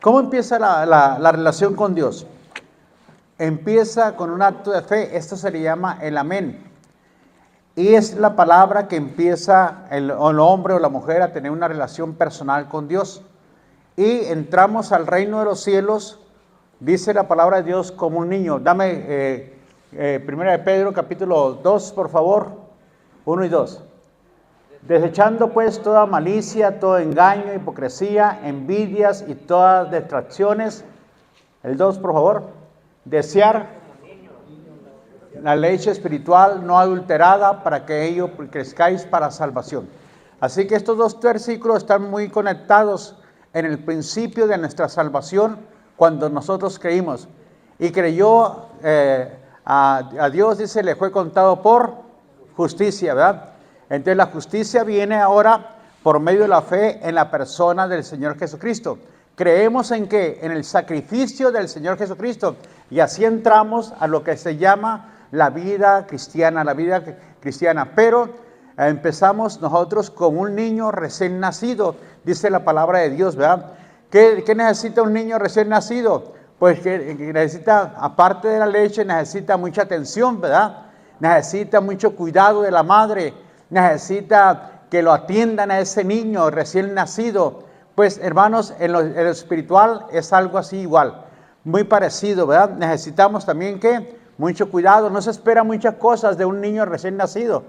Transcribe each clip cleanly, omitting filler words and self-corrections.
¿Cómo empieza la relación con Dios? Empieza con un acto de fe. Esto se le llama el amén. Y es la palabra que empieza el hombre o la mujer a tener una relación personal con Dios. Y entramos al reino de los cielos, dice la palabra de Dios, como un niño. Dame Primera de Pedro, capítulo 2, por favor, 1 y 2. Desechando pues toda malicia, todo engaño, hipocresía, envidias y todas distracciones. El 2, por favor. Desear la leche espiritual no adulterada, para que ello crezcáis para salvación. Así que estos dos versículos están muy conectados en el principio de nuestra salvación, cuando nosotros creímos. Y creyó a Dios, dice, le fue contado por justicia, ¿verdad? Entonces la justicia viene ahora por medio de la fe en la persona del Señor Jesucristo. Creemos en ¿qué? En el sacrificio del Señor Jesucristo. Y así entramos a lo que se llama la vida cristiana, Pero empezamos nosotros con un niño recién nacido, dice la palabra de Dios, ¿verdad? ¿Qué necesita un niño recién nacido? Pues que necesita, aparte de la leche, necesita mucha atención, ¿verdad? Necesita mucho cuidado de la madre, necesita que lo atiendan a ese niño recién nacido. Pues hermanos, en lo espiritual es algo así igual, muy parecido, ¿verdad? Necesitamos también que mucho cuidado, no se espera muchas cosas de un niño recién nacido.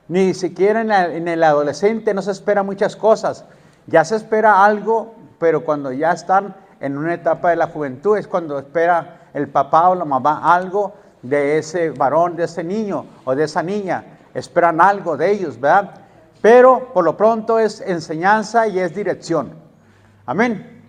Ni siquiera en el adolescente no se espera muchas cosas. Ya se espera algo, pero cuando ya están en una etapa de la juventud es cuando espera el papá o la mamá algo de ese varón, de ese niño o de esa niña. Esperan algo de ellos, ¿verdad? Pero por lo pronto es enseñanza y es dirección. Amén.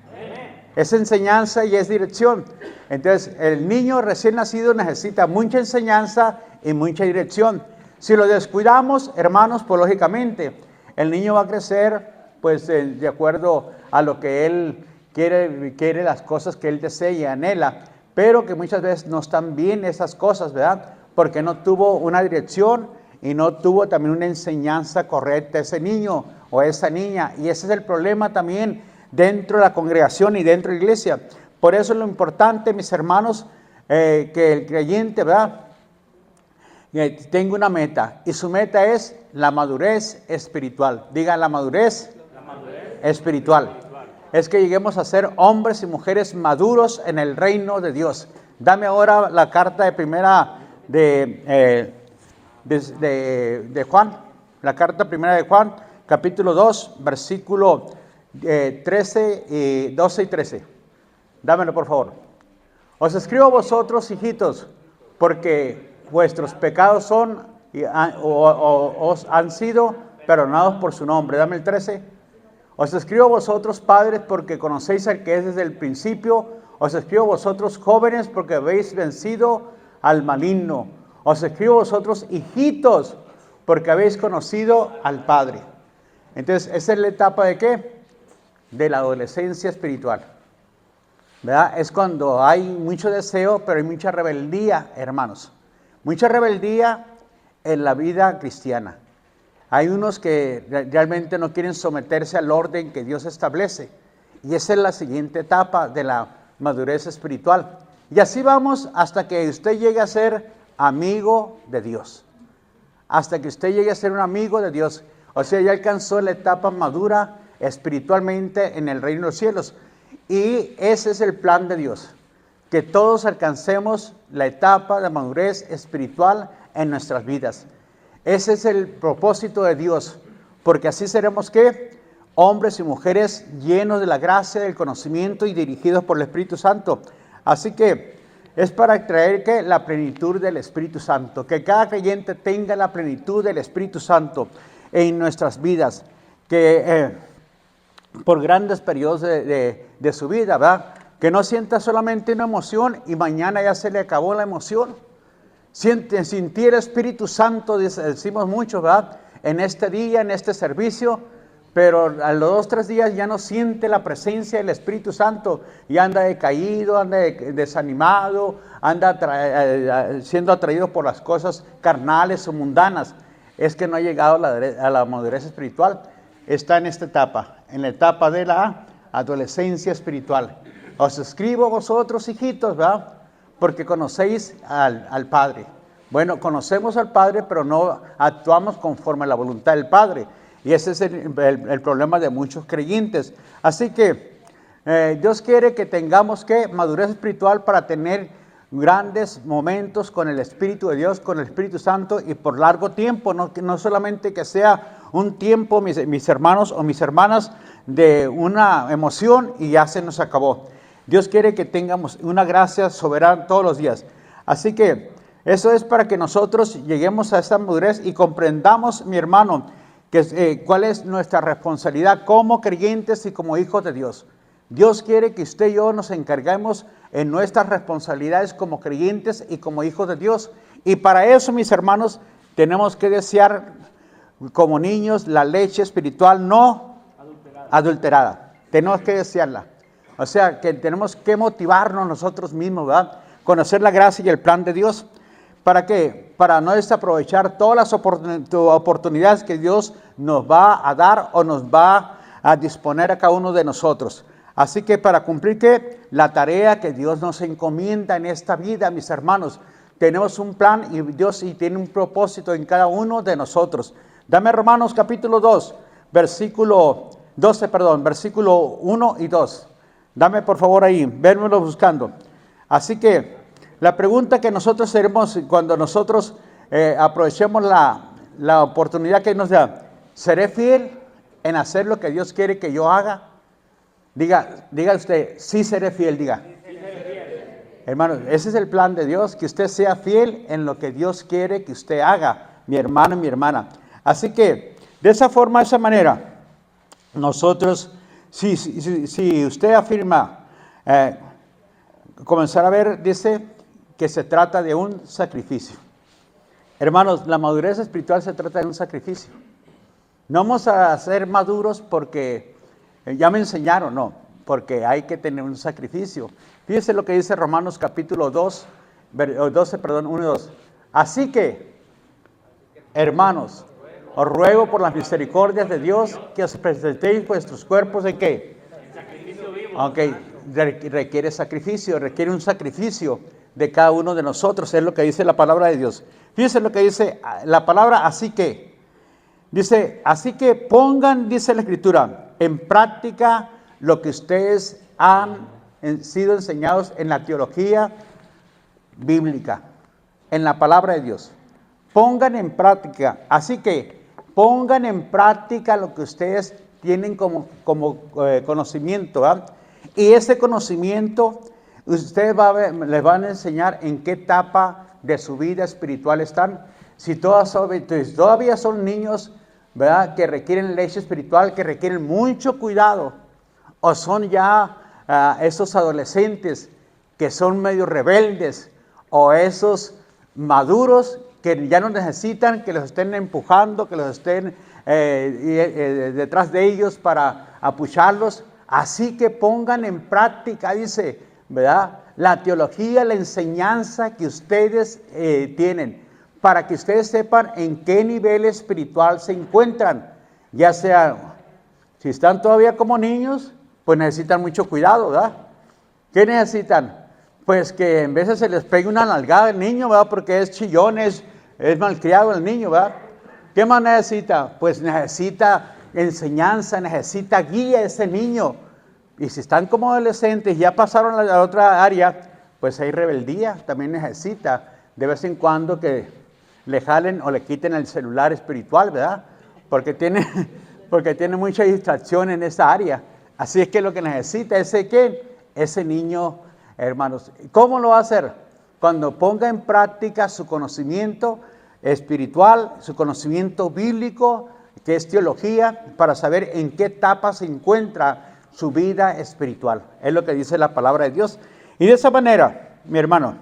Es enseñanza y es dirección. Entonces el niño recién nacido necesita mucha enseñanza y mucha dirección. Si lo descuidamos, hermanos, pues lógicamente el niño va a crecer pues de acuerdo a lo que él quiere las cosas que él desea y anhela, pero que muchas veces no están bien esas cosas, ¿verdad? Porque no tuvo una dirección y no tuvo también una enseñanza correcta ese niño o esa niña. Y ese es el problema también dentro de la congregación y dentro de la iglesia. Por eso es lo importante, mis hermanos, que el creyente, ¿verdad?, tenga una meta, y su meta es la madurez espiritual. Diga, la madurez espiritual. Es que lleguemos a ser hombres y mujeres maduros en el reino de Dios. Dame ahora la carta de primera de Juan, la carta primera de Juan, capítulo 2, versículo 12 y 13. Dámelo, por favor. Os escribo a vosotros, hijitos, porque vuestros pecados son os han sido perdonados por su nombre. Dame el 13. Os escribo a vosotros, padres, porque conocéis al que es desde el principio. Os escribo a vosotros, jóvenes, porque habéis vencido al maligno. Os escribo a vosotros, hijitos, porque habéis conocido al Padre. Entonces, esa es la etapa de ¿qué? De la adolescencia espiritual, ¿verdad? Es cuando hay mucho deseo, pero hay mucha rebeldía, hermanos. Mucha rebeldía en la vida cristiana. Hay unos que realmente no quieren someterse al orden que Dios establece. Y esa es la siguiente etapa de la madurez espiritual. Y así vamos hasta que usted llegue a ser amigo de Dios. Hasta que usted llegue a ser un amigo de Dios. O sea, ya alcanzó la etapa madura espiritualmente en el reino de los cielos. Y ese es el plan de Dios. Que todos alcancemos la etapa de madurez espiritual en nuestras vidas. Ese es el propósito de Dios. Porque así seremos ¿qué? Hombres y mujeres llenos de la gracia, del conocimiento y dirigidos por el Espíritu Santo. Así que es para traer ¿qué? La plenitud del Espíritu Santo. Que cada creyente tenga la plenitud del Espíritu Santo en nuestras vidas. Que por grandes periodos de su vida, ¿verdad? Que no sienta solamente una emoción y mañana ya se le acabó la emoción. Sentir el Espíritu Santo, decimos mucho, ¿verdad? En este día, en este servicio, pero a los 2 o 3 días ya no siente la presencia del Espíritu Santo y anda decaído, anda desanimado, anda siendo atraído por las cosas carnales o mundanas. Es que no ha llegado a la madurez espiritual. Está en esta etapa, en la etapa de la adolescencia espiritual. Os escribo vosotros, hijitos, ¿verdad? Porque conocéis al Padre. Bueno, conocemos al Padre, pero no actuamos conforme a la voluntad del Padre. Y ese es el problema de muchos creyentes. Así que Dios quiere que tengamos madurez espiritual para tener grandes momentos con el Espíritu de Dios, con el Espíritu Santo y por largo tiempo. No solamente que sea un tiempo, mis hermanos o mis hermanas, de una emoción y ya se nos acabó. Dios quiere que tengamos una gracia soberana todos los días. Así que eso es para que nosotros lleguemos a esta madurez y comprendamos, mi hermano, cuál es nuestra responsabilidad como creyentes y como hijos de Dios. Dios quiere que usted y yo nos encarguemos en nuestras responsabilidades como creyentes y como hijos de Dios. Y para eso, mis hermanos, tenemos que desear como niños la leche espiritual no adulterada. Tenemos que desearla. O sea, que tenemos que motivarnos nosotros mismos, ¿verdad? Conocer la gracia y el plan de Dios. ¿Para qué? Para no desaprovechar todas las oportunidades que Dios nos va a dar o nos va a disponer a cada uno de nosotros. Así que para cumplir la tarea que Dios nos encomienda en esta vida, mis hermanos, tenemos un plan y Dios tiene un propósito en cada uno de nosotros. Dame Romanos capítulo 2, versículo 1 y 2. Dame por favor ahí, vénmelo buscando. Así que la pregunta que nosotros tenemos cuando nosotros aprovechemos la oportunidad que nos da, ¿seré fiel en hacer lo que Dios quiere que yo haga? Diga usted, sí seré fiel, diga. Hermano, ese es el plan de Dios, que usted sea fiel en lo que Dios quiere que usted haga, mi hermano y mi hermana. Así que, de esa forma, de esa manera, nosotros, si usted afirma, comenzar a ver, dice que se trata de un sacrificio. Hermanos, la madurez espiritual se trata de un sacrificio. No vamos a ser maduros porque ya me enseñaron, no, porque hay que tener un sacrificio. Fíjese lo que dice Romanos capítulo 1 y 2. Así que, hermanos, os ruego por las misericordias de Dios que os presentéis vuestros cuerpos ¿en qué? En sacrificio vivo. Aunque requiere sacrificio, requiere un sacrificio de cada uno de nosotros, es lo que dice la palabra de Dios. Fíjese lo que dice la palabra así que. Dice, así que pongan, dice la Escritura, en práctica lo que ustedes han sido enseñados en la teología bíblica, en la palabra de Dios. Pongan en práctica, así que pongan en práctica lo que ustedes tienen como conocimiento, ¿verdad? Y ese conocimiento, ustedes les van a enseñar en qué etapa de su vida espiritual están. Si todavía son niños, ¿verdad?, que requieren leche espiritual, que requieren mucho cuidado, o son ya esos adolescentes que son medio rebeldes, o esos maduros que ya no necesitan que los estén empujando, que los estén detrás de ellos para apucharlos. Así que pongan en práctica, dice, ¿verdad?, la teología, la enseñanza que ustedes tienen, para que ustedes sepan en qué nivel espiritual se encuentran. Ya sea, si están todavía como niños, pues necesitan mucho cuidado, ¿verdad? ¿Qué necesitan? Pues que en veces se les pegue una nalgada al niño, ¿verdad? Porque es chillón, es malcriado el niño, ¿verdad? ¿Qué más necesita? Pues necesita enseñanza, necesita guía ese niño. Y si están como adolescentes y ya pasaron a la otra área, pues hay rebeldía, también necesita de vez en cuando que le jalen o le quiten el celular espiritual, ¿verdad? Porque tiene mucha distracción en esa área. Así es que lo que necesita es ese niño, hermanos. ¿Cómo lo va a hacer? Cuando ponga en práctica su conocimiento espiritual, su conocimiento bíblico, que es teología, para saber en qué etapa se encuentra su vida espiritual. Es lo que dice la palabra de Dios. Y de esa manera, mi hermano,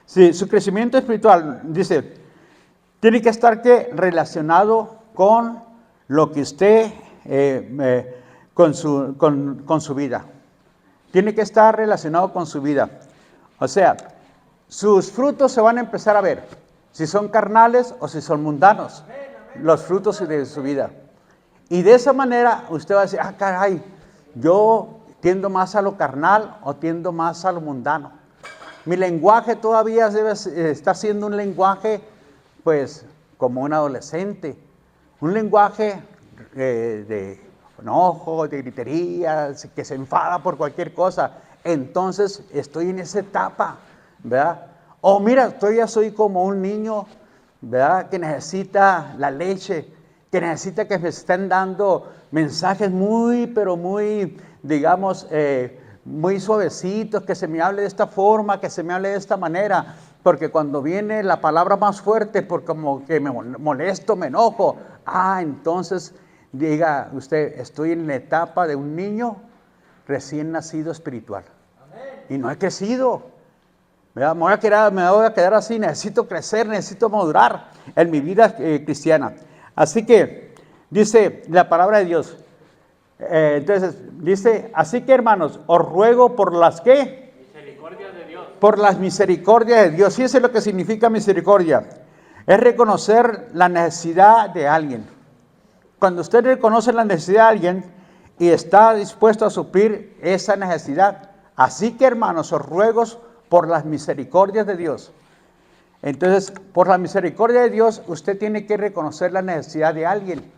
si su crecimiento espiritual, dice, tiene que estar relacionado con lo que usted, con su vida. Tiene que estar relacionado con su vida. O sea, sus frutos se van a empezar a ver, si son carnales o si son mundanos, los frutos de su vida. Y de esa manera usted va a decir, caray, yo ¿Tiendo más a lo carnal o tiendo más a lo mundano? Mi lenguaje todavía está siendo un lenguaje, pues, como un adolescente. Un lenguaje de enojo, de gritería, que se enfada por cualquier cosa. Entonces, estoy en esa etapa, ¿verdad? O mira, todavía soy como un niño, ¿verdad? Que necesita la leche, que necesita que me estén dando mensajes muy, pero muy, digamos, muy suavecitos, que se me hable de esta forma, que se me hable de esta manera, porque cuando viene la palabra más fuerte, porque como que me molesto, me enojo, entonces diga usted, estoy en la etapa de un niño recién nacido espiritual. Y no he crecido. Me voy a quedar así, necesito crecer, necesito madurar en mi vida cristiana. Así que dice la palabra de Dios. Entonces dice, así que hermanos, os ruego por las ¿qué? Misericordias de Dios. Por las misericordias de Dios. Fíjense lo que significa misericordia. Es reconocer la necesidad de alguien. Cuando usted reconoce la necesidad de alguien y está dispuesto a suplir esa necesidad. Así que hermanos, os ruego por las misericordias de Dios. Entonces, por la misericordia de Dios, usted tiene que reconocer la necesidad de alguien.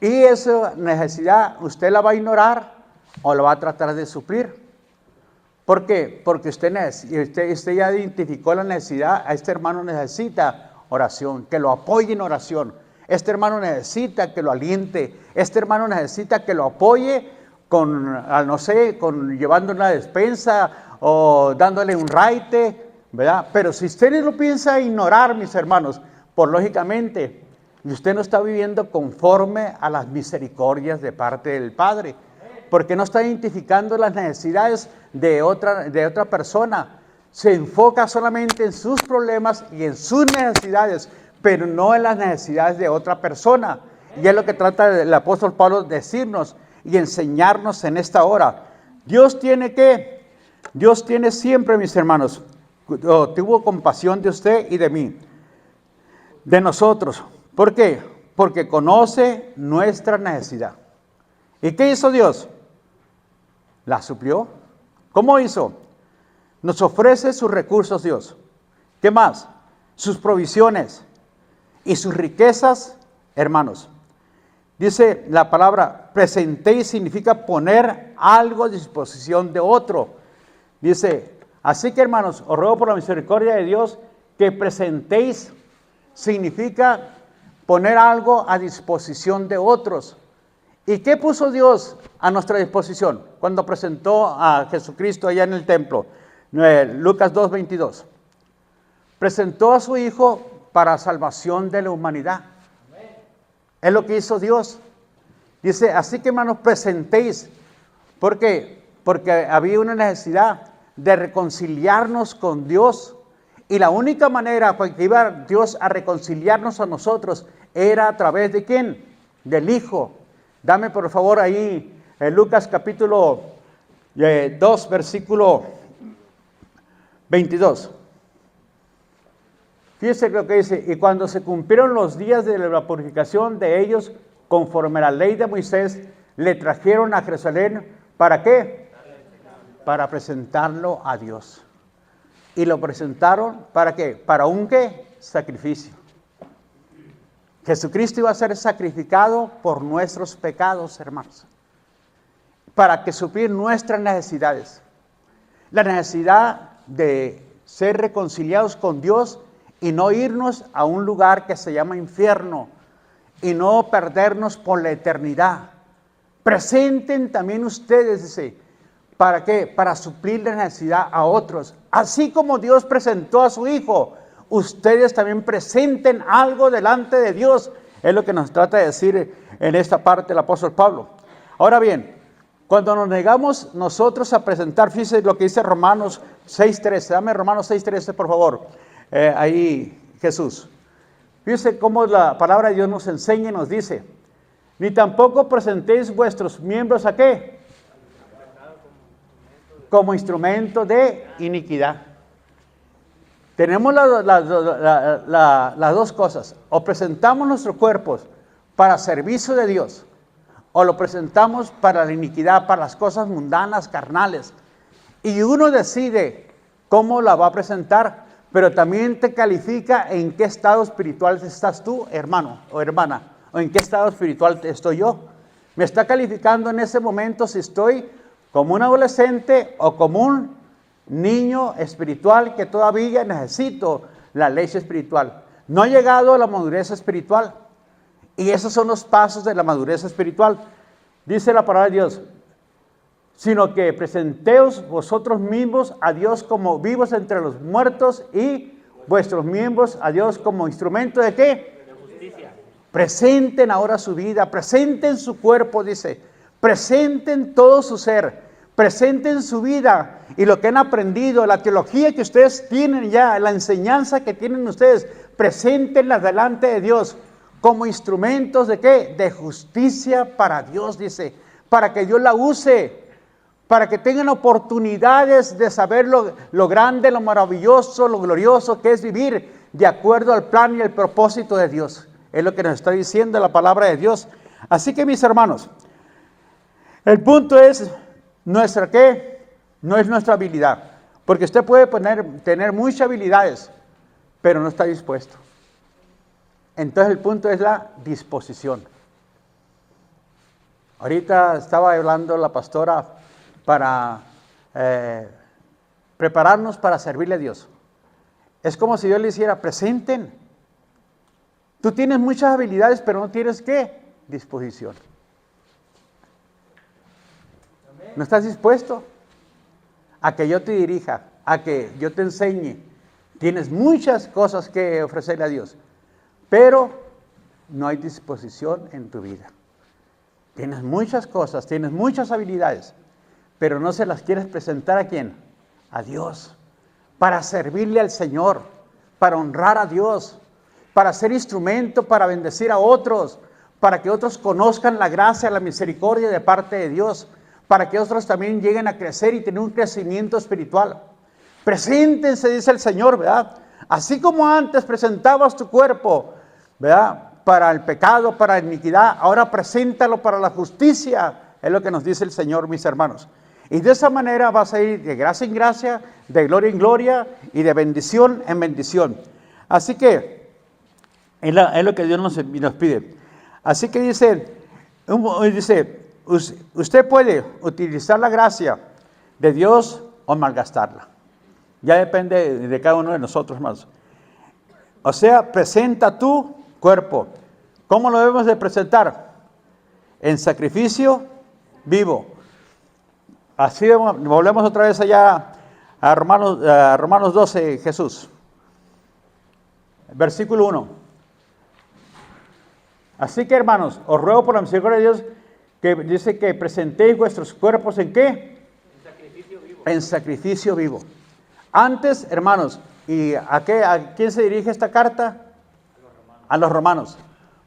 Y esa necesidad, ¿usted la va a ignorar o la va a tratar de suplir? ¿Por qué? Porque usted ya identificó la necesidad. A este hermano necesita oración, que lo apoye en oración. Este hermano necesita que lo aliente. Este hermano necesita que lo apoye con llevando una despensa o dándole un raite, ¿verdad? Pero si usted lo piensa ignorar, mis hermanos, pues lógicamente usted no está viviendo conforme a las misericordias de parte del Padre, porque no está identificando las necesidades de otra persona. Se enfoca solamente en sus problemas y en sus necesidades, pero no en las necesidades de otra persona. Y es lo que trata el apóstol Pablo de decirnos y enseñarnos en esta hora. Dios tiene siempre, mis hermanos, tuvo compasión de usted y de mí, de nosotros. ¿Por qué? Porque conoce nuestra necesidad. ¿Y qué hizo Dios? La suplió. ¿Cómo hizo? Nos ofrece sus recursos, Dios. ¿Qué más? Sus provisiones y sus riquezas, hermanos. Dice la palabra, presentéis significa poner algo a disposición de otro. Dice, así que hermanos, os ruego por la misericordia de Dios que presentéis, significa poner algo a disposición de otros. ¿Y qué puso Dios a nuestra disposición cuando presentó a Jesucristo allá en el templo? Lucas 2:22. Presentó a su Hijo para salvación de la humanidad. Es lo que hizo Dios. Dice, así que hermanos, presentéis. ¿Por qué? Porque había una necesidad de reconciliarnos con Dios. Y la única manera que iba Dios a reconciliarnos a nosotros era a través de ¿quién? Del Hijo. Dame por favor ahí Lucas capítulo 2, versículo 22. Fíjese lo que dice, y cuando se cumplieron los días de la purificación de ellos, conforme a la ley de Moisés, le trajeron a Jerusalén, ¿para qué? Para presentarlo a Dios. Y lo presentaron, ¿para qué? Para un ¿qué? Sacrificio. Jesucristo iba a ser sacrificado por nuestros pecados, hermanos, para que suplir nuestras necesidades. La necesidad de ser reconciliados con Dios y no irnos a un lugar que se llama infierno y no perdernos por la eternidad. Presenten también ustedes, dice, ¿para qué? Para suplir la necesidad a otros. Así como Dios presentó a su Hijo, ustedes también presenten algo delante de Dios. Es lo que nos trata de decir en esta parte el apóstol Pablo. Ahora bien, cuando nos negamos nosotros a presentar, fíjense lo que dice Romanos 6:13. Dame Romanos 6:13, por favor. Ahí Jesús. Fíjense cómo la palabra de Dios nos enseña y nos dice, ni tampoco presentéis vuestros miembros ¿a qué? Como instrumento de iniquidad. Tenemos las dos cosas. O presentamos nuestros cuerpos para servicio de Dios, o lo presentamos para la iniquidad, para las cosas mundanas, carnales. Y uno decide cómo la va a presentar, pero también te califica en qué estado espiritual estás tú, hermano o hermana, o en qué estado espiritual estoy yo. Me está calificando en ese momento si estoy como un adolescente o como un niño espiritual que todavía necesito la leche espiritual. No ha llegado a la madurez espiritual. Y esos son los pasos de la madurez espiritual. Dice la palabra de Dios, sino que presenteos vosotros mismos a Dios como vivos entre los muertos y vuestros miembros a Dios como instrumento ¿de qué? De justicia. Presenten ahora su vida, presenten su cuerpo, dice, presenten todo su ser, presenten su vida y lo que han aprendido, la teología que ustedes tienen ya, la enseñanza que tienen ustedes, preséntenla delante de Dios como instrumentos ¿de qué? De justicia para Dios, dice, para que Dios la use, para que tengan oportunidades de saber lo grande, lo maravilloso, lo glorioso que es vivir de acuerdo al plan y el propósito de Dios. Es lo que nos está diciendo la palabra de Dios. Así que mis hermanos, el punto es nuestra ¿qué? No es nuestra habilidad. Porque usted puede tener muchas habilidades, pero no está dispuesto. Entonces el punto es la disposición. Ahorita estaba hablando la pastora para prepararnos para servirle a Dios. Es como si Dios le hiciera, presenten. Tú tienes muchas habilidades, pero no tienes ¿qué? Disposición. ¿No estás dispuesto a que yo te dirija, a que yo te enseñe? Tienes muchas cosas que ofrecerle a Dios, pero no hay disposición en tu vida. Tienes muchas cosas, tienes muchas habilidades, pero no se las quieres presentar ¿a quién? A Dios, para servirle al Señor, para honrar a Dios, para ser instrumento, para bendecir a otros, para que otros conozcan la gracia, la misericordia de parte de Dios, para que otros también lleguen a crecer y tener un crecimiento espiritual. Preséntense, dice el Señor, ¿verdad? Así como antes presentabas tu cuerpo, ¿verdad? Para el pecado, para la iniquidad, ahora preséntalo para la justicia, es lo que nos dice el Señor, mis hermanos. Y de esa manera vas a ir de gracia en gracia, de gloria en gloria y de bendición en bendición. Así que es lo que Dios nos pide. Así que dice, usted puede utilizar la gracia de Dios o malgastarla. Ya depende de cada uno de nosotros, hermanos. O sea, presenta tu cuerpo. ¿Cómo lo debemos de presentar? En sacrificio vivo. Así volvemos otra vez allá a Romanos 12, Jesús. Versículo 1. Así que, hermanos, os ruego por la misericordia de Dios que dice que presentéis vuestros cuerpos ¿en qué? En sacrificio vivo. En sacrificio vivo. Antes, hermanos, ¿y a quién se dirige esta carta? A los romanos.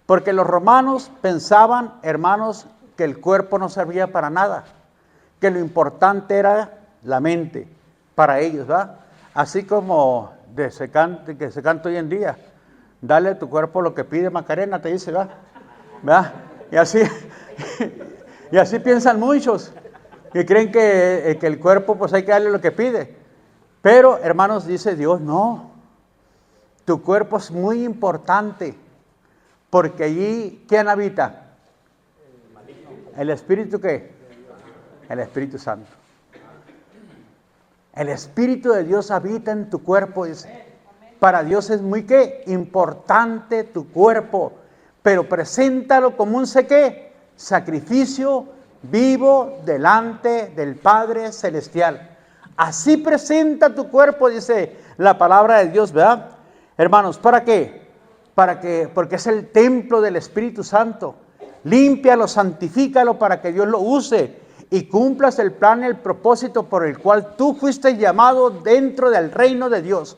Porque los romanos pensaban, hermanos, que el cuerpo no servía para nada, que lo importante era la mente para ellos, ¿verdad? Así como que se canta hoy en día, dale a tu cuerpo lo que pide Macarena, te dice, ¿verdad? Y así piensan muchos, que creen que el cuerpo pues hay que darle lo que pide. Pero, hermanos, dice Dios, no, tu cuerpo es muy importante, porque allí, ¿quién habita? ¿El Espíritu qué? El Espíritu Santo. El Espíritu de Dios habita en tu cuerpo. Para Dios es muy ¿qué? Importante tu cuerpo, pero preséntalo como un ¿qué? Sacrificio vivo delante del Padre Celestial. Así presenta tu cuerpo, dice la palabra de Dios, ¿verdad? Hermanos, ¿para qué? Porque es el templo del Espíritu Santo. Límpialo, santifícalo para que Dios lo use y cumplas el plan y el propósito por el cual tú fuiste llamado dentro del reino de Dios.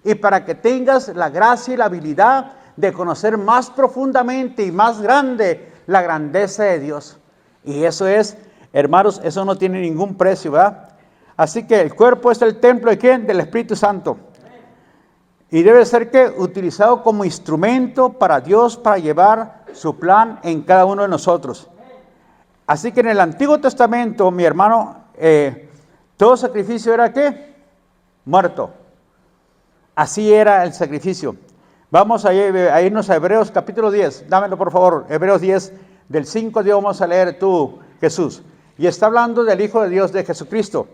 Y para que tengas la gracia y la habilidad de conocer más profundamente y más grande la grandeza de Dios. Y eso es, hermanos, eso no tiene ningún precio, ¿verdad? Así que el cuerpo es el templo ¿de quién? Del Espíritu Santo. Y debe ser ¿qué? Utilizado como instrumento para Dios, para llevar su plan en cada uno de nosotros. Así que en el Antiguo Testamento, mi hermano, todo sacrificio era ¿qué? Muerto. Así era el sacrificio. Vamos a irnos a Hebreos capítulo 10. Dámelo por favor. Hebreos 10, del 5 Dios vamos a leer tú, Jesús. Y está hablando del Hijo de Dios, de Jesucristo.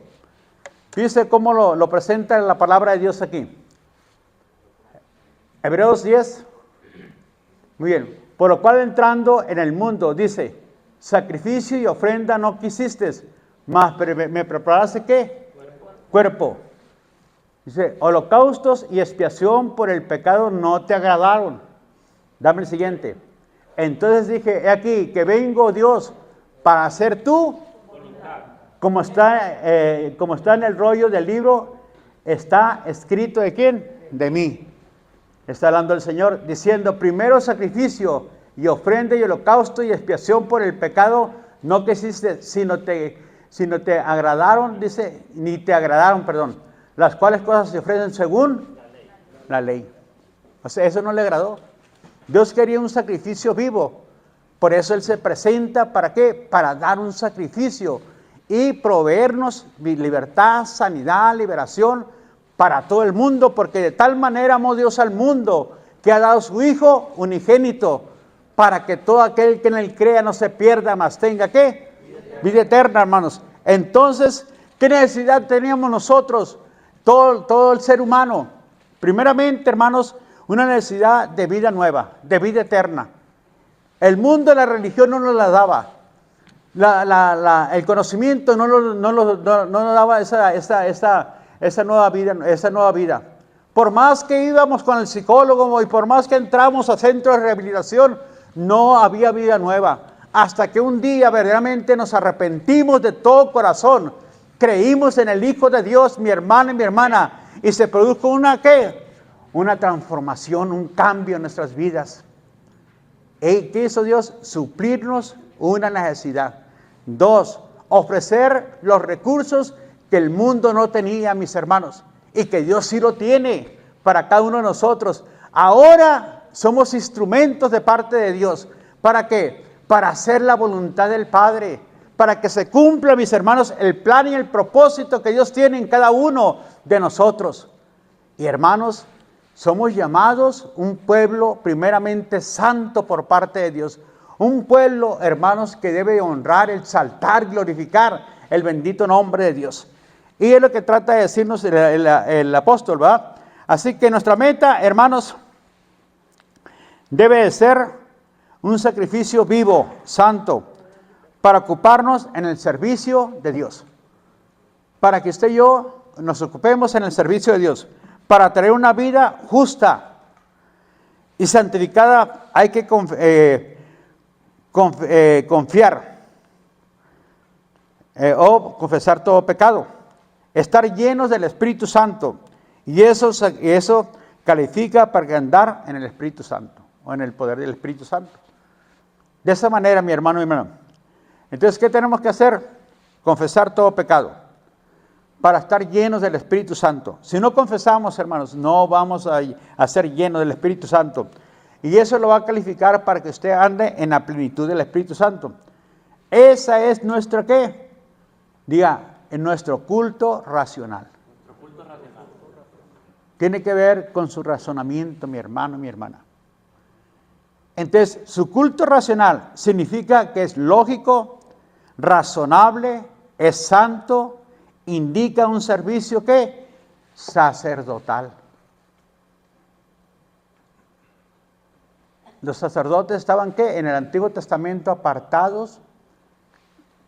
Fíjese cómo lo presenta la palabra de Dios aquí. Hebreos 10. Muy bien. Por lo cual entrando en el mundo, dice, sacrificio y ofrenda no quisiste, mas me preparaste ¿qué? Cuerpo. Dice, holocaustos y expiación por el pecado no te agradaron. Dame el siguiente. Entonces dije, he aquí que vengo Dios para hacer tú, como está en el rollo del libro, está escrito ¿de quién? De mí. Está hablando el Señor, diciendo, primero sacrificio y ofrenda y holocausto y expiación por el pecado, no que hiciste, sino te agradaron, dice, ni te agradaron, perdón, las cuales cosas se ofrecen según la ley. O sea, eso no le agradó. Dios quería un sacrificio vivo, por eso Él se presenta, ¿para qué? Para dar un sacrificio y proveernos libertad, sanidad, liberación, para todo el mundo, porque de tal manera amó Dios al mundo, que ha dado su Hijo unigénito, para que todo aquel que en Él crea no se pierda, mas tenga, ¿qué? Vida eterna, hermanos. Entonces, ¿qué necesidad teníamos nosotros, todo el ser humano? Primeramente, hermanos, una necesidad de vida nueva, de vida eterna. El mundo de la religión no nos la daba. El conocimiento no nos daba esa nueva vida. Por más que íbamos con el psicólogo y por más que entramos a centros de rehabilitación, no había vida nueva. Hasta que un día verdaderamente nos arrepentimos de todo corazón, creímos en el Hijo de Dios, mi hermano y mi hermana, y se produjo una ¿qué? Una transformación, un cambio en nuestras vidas. ¿Qué hizo Dios? Suplirnos una necesidad. 2, ofrecer los recursos que el mundo no tenía, mis hermanos, y que Dios sí lo tiene para cada uno de nosotros. Ahora somos instrumentos de parte de Dios. ¿Para qué? Para hacer la voluntad del Padre, para que se cumpla, mis hermanos, el plan y el propósito que Dios tiene en cada uno de nosotros. Y hermanos, somos llamados un pueblo primeramente santo por parte de Dios. Un pueblo, hermanos, que debe honrar, exaltar, glorificar el bendito nombre de Dios. Y es lo que trata de decirnos el apóstol, ¿verdad? Así que nuestra meta, hermanos, debe de ser un sacrificio vivo, santo, para ocuparnos en el servicio de Dios. Para que usted y yo nos ocupemos en el servicio de Dios. Para tener una vida justa y santificada hay que confiar o confesar todo pecado. Estar llenos del Espíritu Santo. Y eso califica para andar en el Espíritu Santo o en el poder del Espíritu Santo. De esa manera, mi hermano y hermana. Entonces, ¿qué tenemos que hacer? Confesar todo pecado para estar llenos del Espíritu Santo. Si no confesamos, hermanos, no vamos a ser llenos del Espíritu Santo. Y eso lo va a calificar para que usted ande en la plenitud del Espíritu Santo. Esa es nuestra, ¿qué? Diga, en nuestro culto racional. Tiene que ver con su razonamiento, mi hermano y mi hermana. Entonces, su culto racional significa que es lógico, razonable, es santo, indica un servicio ¿qué? Sacerdotal. Los sacerdotes estaban ¿qué? En el Antiguo Testamento apartados.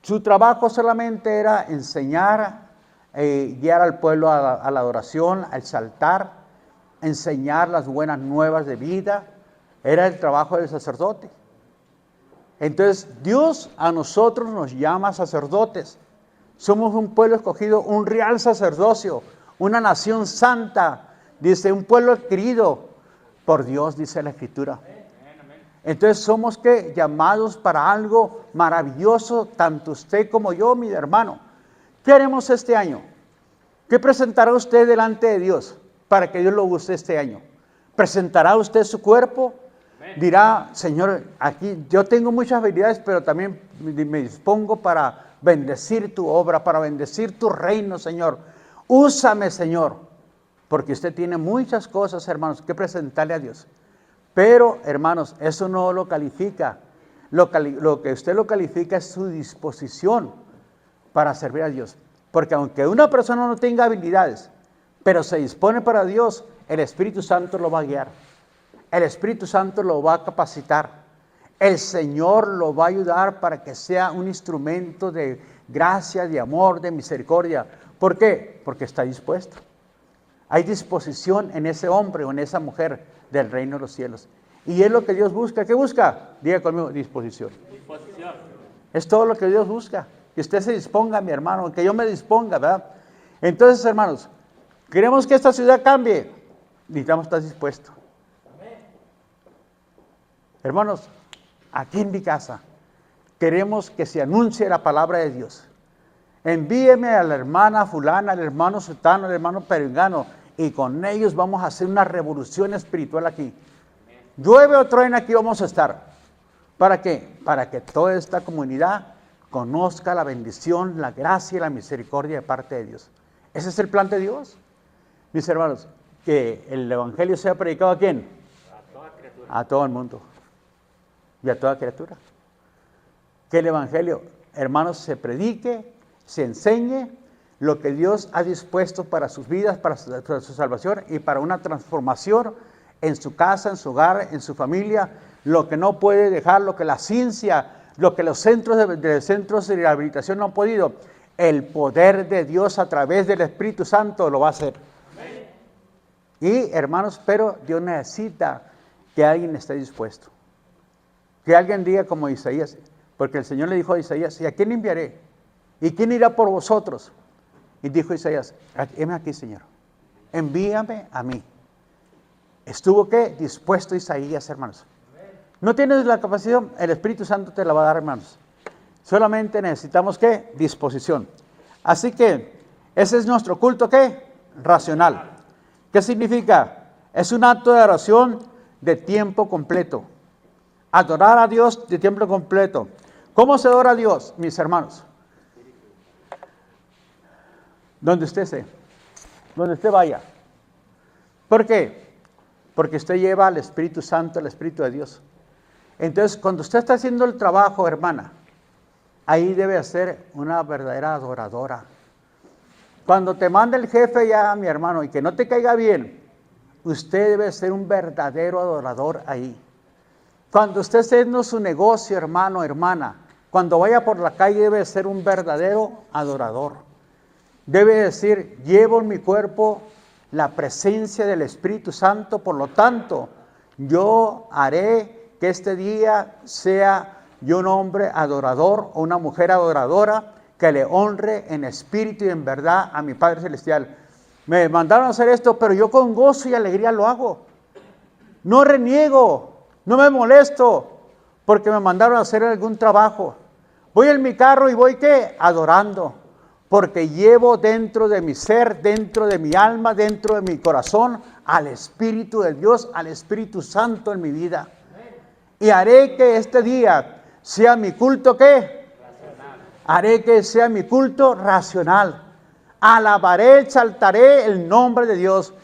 Su trabajo solamente era enseñar, guiar al pueblo a la adoración, al exaltar, enseñar las buenas nuevas de vida. Era el trabajo del sacerdote. Entonces, Dios a nosotros nos llama sacerdotes. Somos un pueblo escogido, un real sacerdocio, una nación santa, dice, un pueblo adquirido por Dios, dice la Escritura. Entonces somos ¿qué? Llamados para algo maravilloso, tanto usted como yo, mi hermano. ¿Qué haremos este año? ¿Qué presentará usted delante de Dios para que Dios lo use este año? ¿Presentará usted su cuerpo? Dirá, Señor, aquí yo tengo muchas habilidades, pero también me dispongo para bendecir tu obra, para bendecir tu reino, Señor. Úsame, Señor, porque usted tiene muchas cosas, hermanos, que presentarle a Dios. Pero, hermanos, eso no lo califica. Lo que usted lo califica es su disposición para servir a Dios. Porque aunque una persona no tenga habilidades, pero se dispone para Dios, el Espíritu Santo lo va a guiar. El Espíritu Santo lo va a capacitar. El Señor lo va a ayudar para que sea un instrumento de gracia, de amor, de misericordia. ¿Por qué? Porque está dispuesto. Hay disposición en ese hombre o en esa mujer del reino de los cielos. Y es lo que Dios busca. ¿Qué busca? Diga conmigo, disposición. Disposición. Es todo lo que Dios busca. Que usted se disponga, mi hermano, que yo me disponga, ¿verdad? Entonces, hermanos, queremos que esta ciudad cambie. Necesitamos estar dispuestos. Hermanos, aquí en mi casa queremos que se anuncie la palabra de Dios. Envíeme a la hermana fulana, al hermano sutano, al hermano perengano, y con ellos vamos a hacer una revolución espiritual aquí. Llueve o truena, aquí vamos a estar. ¿Para qué? Para que toda esta comunidad conozca la bendición, la gracia y la misericordia de parte de Dios. Ese es el plan de Dios. Mis hermanos, que el evangelio sea predicado ¿a quién? A toda criatura. A todo el mundo. Y a toda criatura. Que el evangelio, hermanos, se predique, se enseñe lo que Dios ha dispuesto para sus vidas, para su salvación y para una transformación en su casa, en su hogar, en su familia, lo que no puede dejar, lo que la ciencia, lo que los centros de rehabilitación no han podido, el poder de Dios a través del Espíritu Santo lo va a hacer. Amén. Y hermanos, pero Dios necesita que alguien esté dispuesto. Que alguien diga como Isaías, porque el Señor le dijo a Isaías, ¿y a quién enviaré? ¿Y quién irá por vosotros? Y dijo Isaías, heme aquí, Señor, envíame a mí. ¿Estuvo qué? Dispuesto Isaías, hermanos. ¿No tienes la capacidad? El Espíritu Santo te la va a dar, hermanos. Solamente necesitamos, ¿qué? Disposición. Así que, ese es nuestro culto, ¿qué? Racional. ¿Qué significa? Es un acto de oración de tiempo completo. Adorar a Dios de tiempo completo. ¿Cómo se adora a Dios, mis hermanos? Donde usted esté, donde usted vaya. ¿Por qué? Porque usted lleva al Espíritu Santo, al Espíritu de Dios. Entonces, cuando usted está haciendo el trabajo, hermana, ahí debe ser una verdadera adoradora. Cuando te manda el jefe ya, mi hermano, y que no te caiga bien, usted debe ser un verdadero adorador ahí. Cuando usted esté haciendo su negocio, hermano, hermana, cuando vaya por la calle debe ser un verdadero adorador. Debe decir, llevo en mi cuerpo la presencia del Espíritu Santo, por lo tanto, yo haré que este día sea yo un hombre adorador o una mujer adoradora que le honre en espíritu y en verdad a mi Padre Celestial. Me mandaron a hacer esto, pero yo con gozo y alegría lo hago. No reniego, no me molesto, porque me mandaron a hacer algún trabajo. Voy en mi carro y voy, ¿qué? Adorando. Porque llevo dentro de mi ser, dentro de mi alma, dentro de mi corazón, al Espíritu de Dios, al Espíritu Santo en mi vida. Y haré que este día sea mi culto, ¿qué? Racional. Haré que sea mi culto racional. Alabaré, exaltaré el nombre de Dios.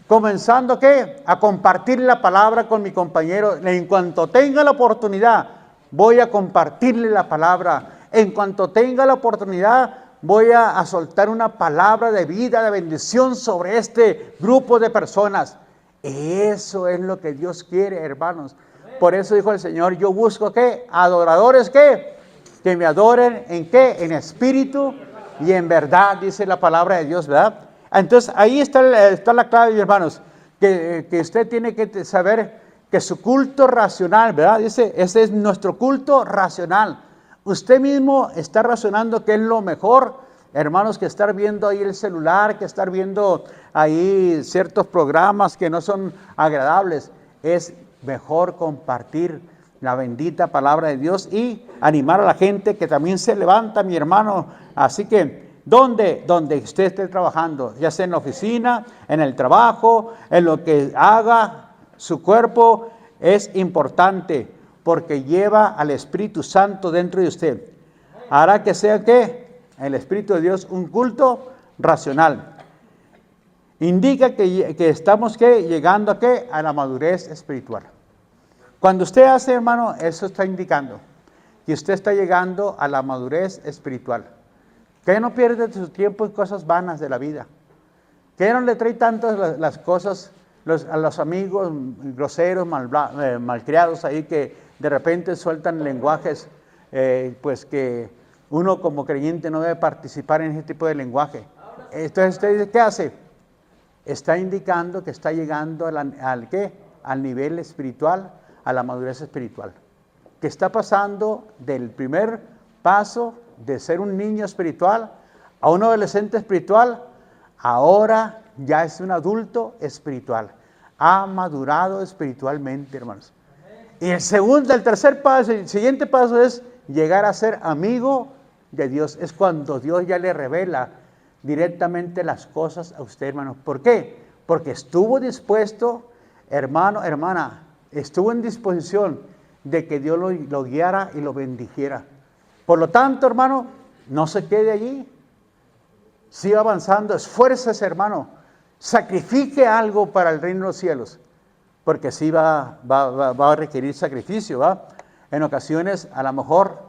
Comenzando, ¿qué? A compartir la palabra con mi compañero. En cuanto tenga la oportunidad, voy a compartirle la palabra. En cuanto tenga la oportunidad, voy a soltar una palabra de vida, de bendición sobre este grupo de personas. Eso es lo que Dios quiere, hermanos. Por eso dijo el Señor, yo busco, ¿qué? Adoradores, ¿qué? Que me adoren, ¿en qué? En espíritu y en verdad, dice la palabra de Dios, ¿verdad? Entonces, ahí está la clave, hermanos, que usted tiene que saber que su culto racional, ¿verdad? Dice, ese es nuestro culto racional. Usted mismo está razonando qué es lo mejor, hermanos, que estar viendo ahí el celular, que estar viendo ahí ciertos programas que no son agradables. Es mejor compartir la bendita palabra de Dios y animar a la gente que también se levanta, mi hermano. Así que, donde usted esté trabajando, ya sea en la oficina, en el trabajo, en lo que haga su cuerpo, es importante porque lleva al Espíritu Santo dentro de usted. Hará que sea, ¿qué? El Espíritu de Dios un culto racional. Indica que estamos, ¿qué? Llegando a, ¿qué? A la madurez espiritual. Cuando usted hace, hermano, eso está indicando que usted está llegando a la madurez espiritual. Que no pierde su tiempo en cosas vanas de la vida. Que no le trae tantas las cosas a los amigos groseros, malcriados ahí, que de repente sueltan lenguajes, pues que uno como creyente no debe participar en ese tipo de lenguaje. Entonces, ¿usted qué hace? Está indicando que está llegando al ¿qué? Al nivel espiritual, a la madurez espiritual. Que está pasando del primer paso de ser un niño espiritual a un adolescente espiritual, ahora ya es un adulto espiritual. Ha madurado espiritualmente, hermanos. Y el tercer paso, el siguiente paso es llegar a ser amigo de Dios. Es cuando Dios ya le revela directamente las cosas a usted, hermano. ¿Por qué? Porque estuvo dispuesto, hermano, hermana, estuvo en disposición de que Dios lo guiara y lo bendijera. Por lo tanto, hermano, no se quede allí. Siga avanzando, esfuércese, hermano. Sacrifique algo para el reino de los cielos. Porque sí va a requerir sacrificio, ¿va? En ocasiones, a lo mejor,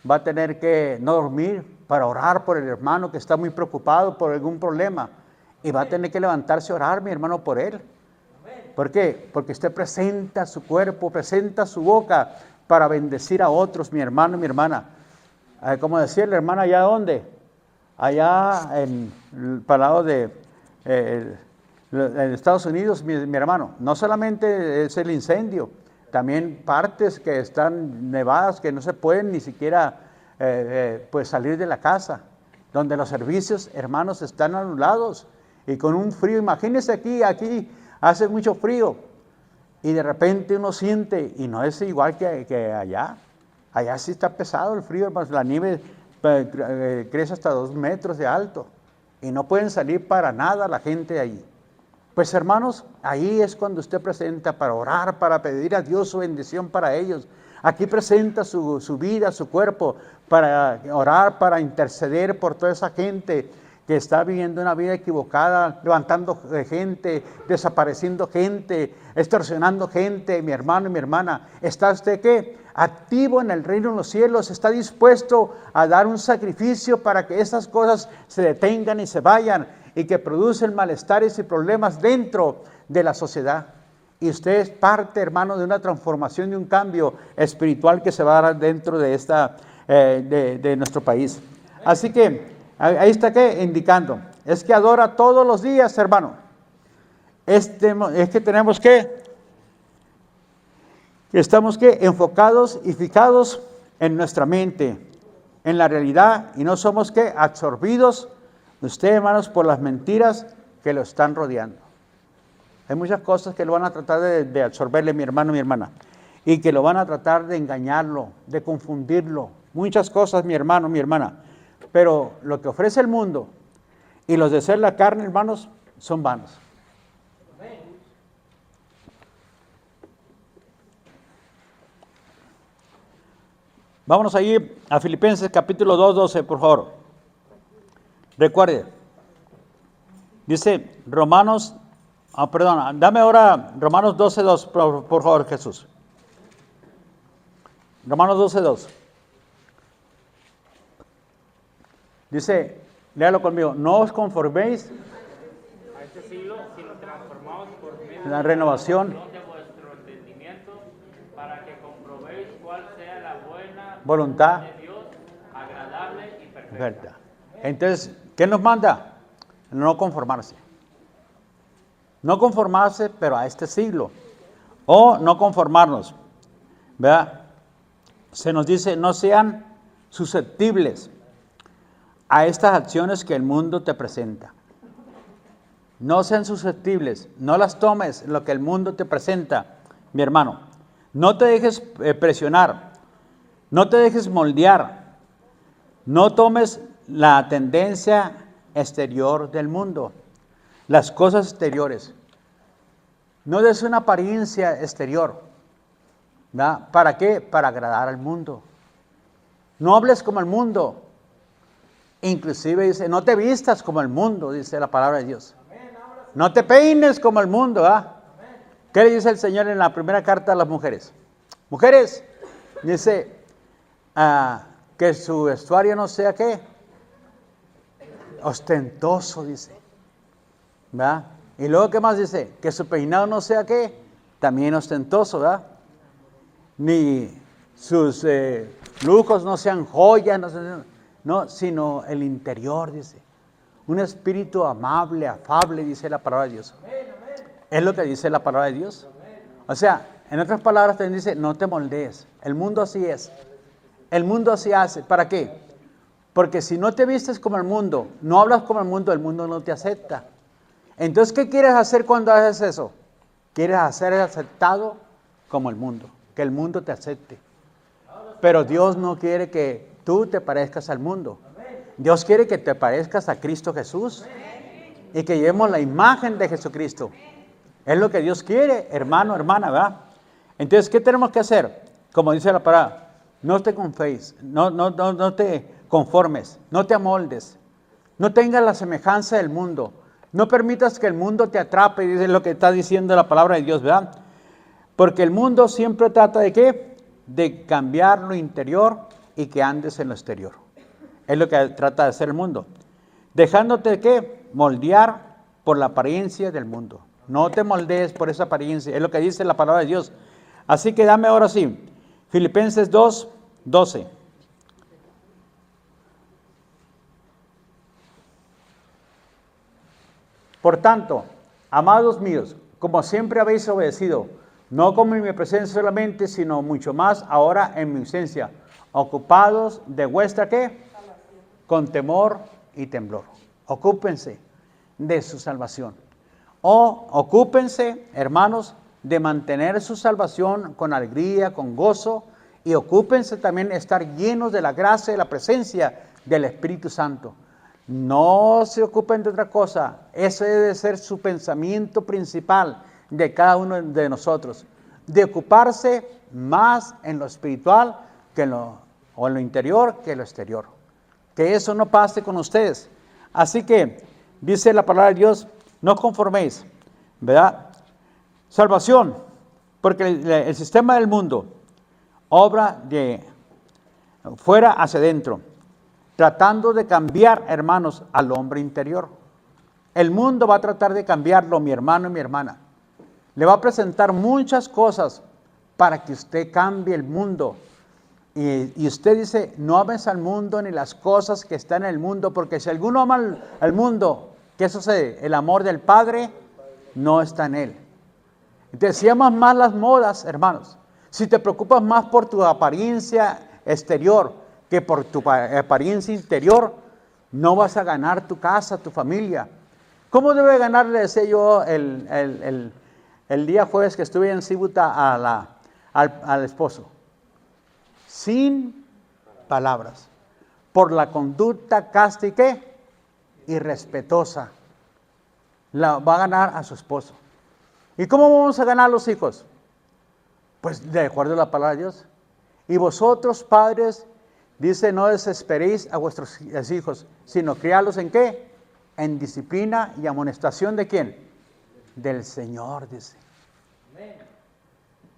va a tener que no dormir para orar por el hermano que está muy preocupado por algún problema. Y va a tener que levantarse a orar, mi hermano, por él. ¿Por qué? Porque usted presenta su cuerpo, presenta su boca para bendecir a otros, mi hermano y mi hermana. Como decía la hermana, ¿allá dónde? Allá en el lado de en Estados Unidos, mi hermano. No solamente es el incendio, también partes que están nevadas, que no se pueden ni siquiera pues salir de la casa, donde los servicios, hermanos, están anulados y con un frío. Imagínense aquí hace mucho frío y de repente uno siente, y no es igual que allá. Allá sí está pesado el frío, hermanos. La nieve crece hasta 2 metros de alto y no pueden salir para nada la gente de allí. Pues hermanos, ahí es cuando usted presenta para orar, para pedir a Dios su bendición para ellos. Aquí presenta su vida, su cuerpo, para orar, para interceder por toda esa gente que está viviendo una vida equivocada, levantando gente, desapareciendo gente, extorsionando gente, mi hermano y mi hermana. ¿Está usted qué? Activo en el reino de los cielos, está dispuesto a dar un sacrificio para que esas cosas se detengan y se vayan y que producen malestares y problemas dentro de la sociedad. Y usted es parte, hermano, de una transformación, de un cambio espiritual que se va a dar dentro de de nuestro país. Así que ahí está ¿qué? Indicando. Es que adora todos los días, hermano. Es que tenemos que estamos enfocados y fijados en nuestra mente, en la realidad, y no somos absorbidos, usted, hermanos, por las mentiras que lo están rodeando. Hay muchas cosas que lo van a tratar de absorberle, mi hermano, mi hermana, y que lo van a tratar de engañarlo, de confundirlo. Muchas cosas, mi hermano, mi hermana. Pero lo que ofrece el mundo y los deseos de la carne, hermanos, son vanos. Vámonos allí a Filipenses capítulo 2:12, por favor. Recuerde, dice Romanos, dame ahora Romanos 12:2, por favor, Jesús. Romanos 12:2. Dice, léalo conmigo, no os conforméis a este siglo, sino transformaos por medio en la renovación de vuestro entendimiento, para que comprobéis cuál sea la buena voluntad de Dios, agradable y perfecta. Entonces, ¿qué nos manda? No conformarse. No conformarse, pero a este siglo. O no conformarnos. ¿Verdad? Se nos dice, no sean susceptibles a estas acciones que el mundo te presenta. No sean susceptibles, no las tomes lo que el mundo te presenta, mi hermano. No te dejes presionar, no te dejes moldear, no tomes la tendencia exterior del mundo, las cosas exteriores. No des una apariencia exterior. ¿verdad? ¿Para qué? Para agradar al mundo. No hables como el mundo. Inclusive dice, no te vistas como el mundo, dice la palabra de Dios. No te peines como el mundo, ¿ah? ¿Qué le dice el Señor en la primera carta a las mujeres? Mujeres, dice, que su vestuario no sea, ¿qué? Ostentoso, dice. ¿Verdad? Y luego, ¿qué más dice? Que su peinado no sea, ¿qué? También ostentoso, ¿verdad? Ni sus lujos no sean joyas, no, sino el interior, dice. Un espíritu amable, afable, dice la palabra de Dios. Es lo que dice la palabra de Dios. O sea, en otras palabras también dice, no te moldees. El mundo así es. El mundo así hace. ¿Para qué? Porque si no te vistes como el mundo, no hablas como el mundo no te acepta. Entonces, ¿qué quieres hacer cuando haces eso? Quieres ser aceptado como el mundo. Que el mundo te acepte. Pero Dios no quiere que tú te parezcas al mundo. Dios quiere que te parezcas a Cristo Jesús. Y que llevemos la imagen de Jesucristo. Es lo que Dios quiere, hermano, hermana, ¿verdad? Entonces, ¿qué tenemos que hacer? Como dice la palabra, no te conféis, no te conformes, no te amoldes, no tengas la semejanza del mundo, no permitas que el mundo te atrape, dice lo que está diciendo la palabra de Dios, ¿verdad? Porque el mundo siempre trata de ¿qué? De cambiar lo interior y que andes en lo exterior. Es lo que trata de hacer el mundo. Dejándote de ¿qué? Moldear por la apariencia del mundo. No te moldees por esa apariencia, es lo que dice la palabra de Dios. Así que dame ahora sí, Filipenses 2:12. Por tanto, amados míos, como siempre habéis obedecido, no como en mi presencia solamente, sino mucho más ahora en mi ausencia, ocupados de vuestra ¿qué? Con temor y temblor. Ocúpense de su salvación. O ocúpense, hermanos, de mantener su salvación con alegría, con gozo, y ocúpense también de estar llenos de la gracia y la presencia del Espíritu Santo. No se ocupen de otra cosa. Ese debe ser su pensamiento principal de cada uno de nosotros. De ocuparse más en lo espiritual que en lo interior que en lo exterior. Que eso no pase con ustedes. Así que, dice la palabra de Dios, no os conforméis, ¿verdad? Salvación, porque el sistema del mundo obra de fuera hacia adentro, tratando de cambiar, hermanos, al hombre interior. El mundo va a tratar de cambiarlo, mi hermano y mi hermana. Le va a presentar muchas cosas para que usted cambie el mundo. Y usted dice, no ames al mundo ni las cosas que están en el mundo, porque si alguno ama al mundo, ¿qué sucede? El amor del Padre no está en él. Entonces, si amas más las modas, hermanos, si te preocupas más por tu apariencia exterior que por tu apariencia interior, no vas a ganar tu casa, tu familia. ¿Cómo debe ganar, le decía yo el día jueves que estuve en Cibuta al esposo? Sin palabras, por la conducta casta y ¿qué? Irrespetuosa. La va a ganar a su esposo. ¿Y cómo vamos a ganar a los hijos? Pues de acuerdo a la palabra de Dios. Y vosotros, padres, dice, no desesperéis a vuestros hijos, sino criarlos ¿en qué? En disciplina y amonestación ¿de quién? Del Señor, dice.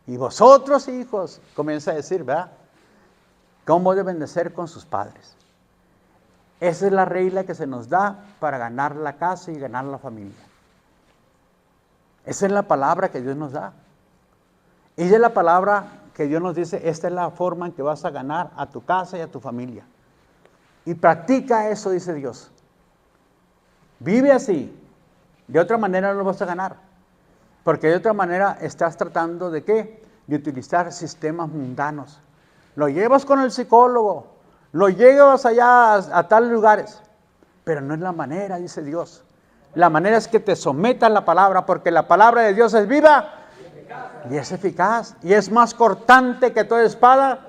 Y vosotros, hijos, comienza a decir, ¿verdad? ¿Cómo deben de ser con sus padres? Esa es la regla que se nos da para ganar la casa y ganar la familia. Esa es la palabra que Dios nos da. Esa es la palabra que Dios nos dice, esta es la forma en que vas a ganar a tu casa y a tu familia. Y practica eso, dice Dios. Vive así. De otra manera no lo vas a ganar. Porque de otra manera estás tratando de ¿qué? De utilizar sistemas mundanos. Lo llevas con el psicólogo, lo llevas allá a tales lugares, pero no es la manera, dice Dios. La manera es que te sometas a la palabra, porque la palabra de Dios es viva y es eficaz, y es más cortante que toda espada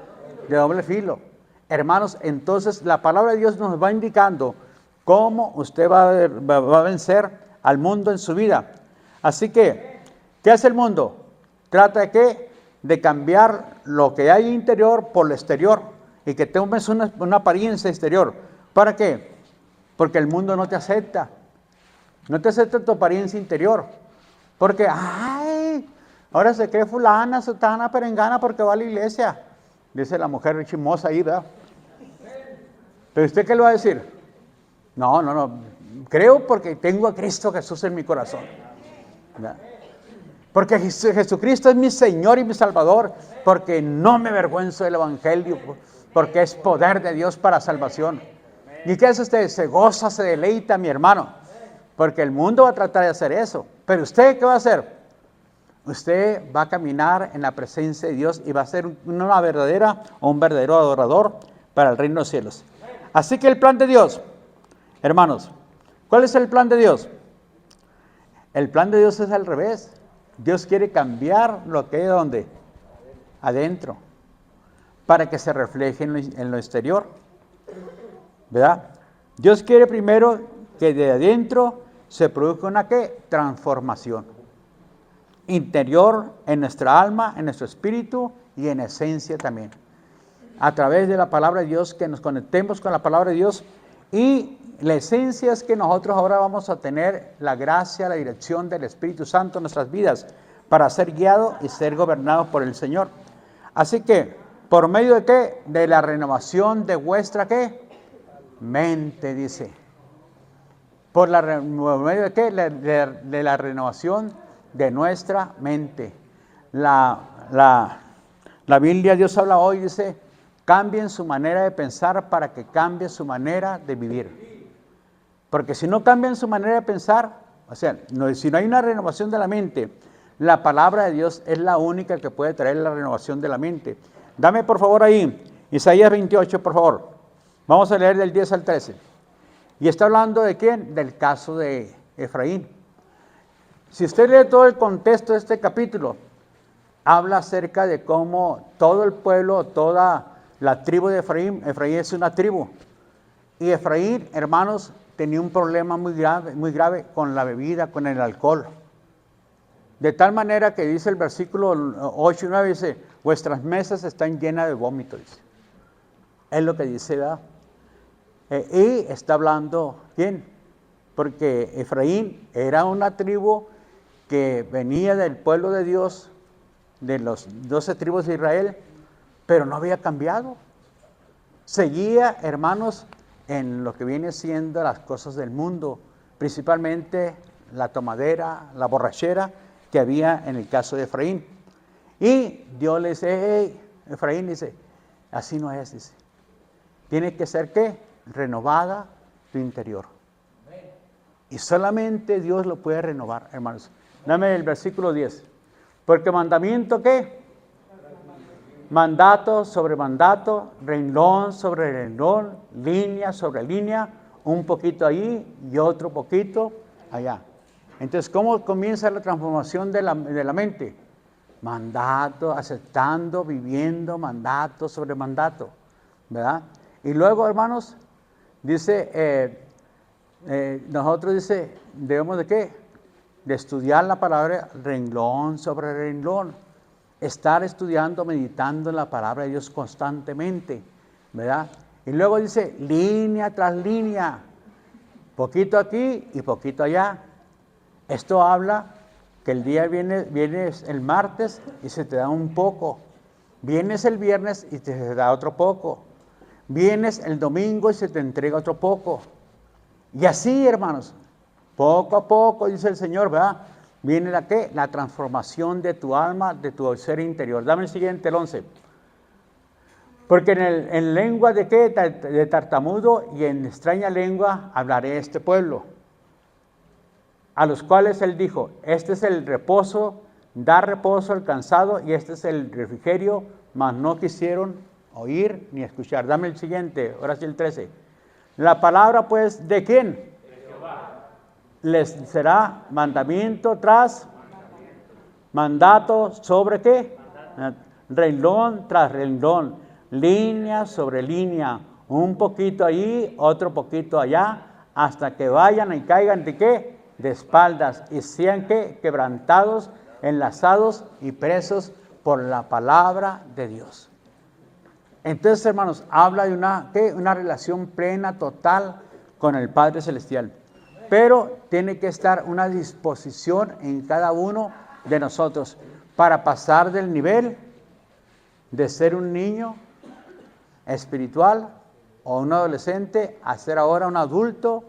de doble filo. Hermanos, entonces la palabra de Dios nos va indicando cómo usted va a vencer al mundo en su vida. Así que, ¿qué hace el mundo? Trata de ¿qué? de cambiar lo que hay interior por lo exterior y que tomes una apariencia exterior. ¿Para qué? Porque el mundo no te acepta. No te acepta tu apariencia interior. Porque, ay, ahora se cree fulana, sutana, perengana porque va a la iglesia. Dice la mujer chismosa ahí, ¿verdad? ¿Pero usted qué le va a decir? No. Creo porque tengo a Cristo Jesús en mi corazón. ¿Verdad? Porque Jesucristo es mi Señor y mi Salvador. Porque no me avergüenzo del Evangelio. Porque es poder de Dios para salvación. ¿Y qué hace usted? Se goza, se deleita, mi hermano. Porque el mundo va a tratar de hacer eso. Pero usted, ¿qué va a hacer? Usted va a caminar en la presencia de Dios y va a ser una verdadera o un verdadero adorador para el reino de los cielos. Así que el plan de Dios, hermanos, ¿cuál es el plan de Dios? El plan de Dios es al revés. Dios quiere cambiar lo que hay donde, adentro, para que se refleje en lo exterior, ¿verdad? Dios quiere primero que de adentro se produzca una ¿qué? Transformación interior en nuestra alma, en nuestro espíritu y en esencia también. A través de la palabra de Dios, que nos conectemos con la palabra de Dios, y la esencia es que nosotros ahora vamos a tener la gracia, la dirección del Espíritu Santo en nuestras vidas para ser guiados y ser gobernados por el Señor. Así que, ¿por medio de qué? De la renovación de vuestra ¿qué? Mente, dice. ¿Por medio de qué? De la renovación de nuestra mente. La Biblia, Dios habla hoy, dice, cambien su manera de pensar para que cambie su manera de vivir. Porque si no cambian su manera de pensar, o sea, si no hay una renovación de la mente, la palabra de Dios es la única que puede traer la renovación de la mente. Dame por favor ahí, Isaías 28, por favor. Vamos a leer del 10 al 13. Y está hablando de quién? Del caso de Efraín. Si usted lee todo el contexto de este capítulo, habla acerca de cómo todo el pueblo, toda la tribu de Efraín es una tribu. Y Efraín, hermanos, tenía un problema muy grave con la bebida, con el alcohol. De tal manera que dice el versículo 8 y 9, dice, vuestras mesas están llenas de vómito, dice. Es lo que dice, ¿verdad? Y está hablando, ¿quién? Porque Efraín era una tribu que venía del pueblo de Dios, de los 12 tribus de Israel, pero no había cambiado. Seguía, hermanos, en lo que viene siendo las cosas del mundo, principalmente la tomadera, la borrachera que había en el caso de Efraín. Y Dios le dice, hey, Efraín, dice, así no es, dice. Tiene que ser, ¿qué? Renovada tu interior. Y solamente Dios lo puede renovar, hermanos. Dame el versículo 10. Porque mandamiento, ¿qué? Mandato sobre mandato, renglón sobre renglón, línea sobre línea, un poquito ahí y otro poquito allá. Entonces, ¿cómo comienza la transformación de la mente? Mandato, aceptando, viviendo, mandato sobre mandato, ¿verdad? Y luego, hermanos, dice, nosotros dice, debemos de ¿qué? De estudiar la palabra renglón sobre renglón. Estar estudiando, meditando en la palabra de Dios constantemente, ¿verdad? Y luego dice, línea tras línea, poquito aquí y poquito allá. Esto habla que el día vienes el martes y se te da un poco. Vienes el viernes y te da otro poco. Vienes el domingo y se te entrega otro poco. Y así, hermanos, poco a poco, dice el Señor, ¿verdad? Viene la ¿qué? La transformación de tu alma, de tu ser interior. Dame el siguiente, el 11. Porque en lengua de ¿qué? De tartamudo y en extraña lengua hablaré este pueblo. A los cuales él dijo, este es el reposo, da reposo al cansado y este es el refrigerio, mas no quisieron oír ni escuchar. Dame el siguiente, ahora sí el 13. La palabra pues, ¿de quién? De Jehová. Les será mandamiento tras mandato sobre ¿qué? Renglón tras renglón, línea sobre línea, un poquito allí, otro poquito allá, hasta que vayan y caigan de ¿qué? De espaldas y sean ¿qué? Quebrantados, enlazados y presos por la palabra de Dios. Entonces, hermanos, habla de una relación plena, total con el Padre Celestial. Pero tiene que estar una disposición en cada uno de nosotros para pasar del nivel de ser un niño espiritual o un adolescente a ser ahora un adulto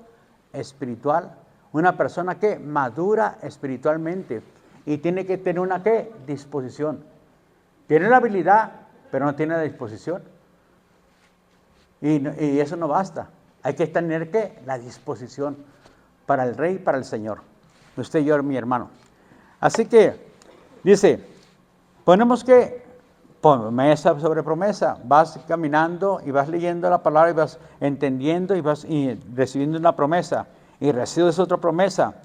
espiritual, una persona que madura espiritualmente y tiene que tener una disposición. Tiene la habilidad, pero no tiene la disposición. Y eso no basta. Hay que tener la disposición para el Rey, para el Señor. Usted y yo, mi hermano. Así que, dice, ponemos promesa sobre promesa. Vas caminando y vas leyendo la palabra y vas entendiendo y vas recibiendo una promesa. Y recibes otra promesa.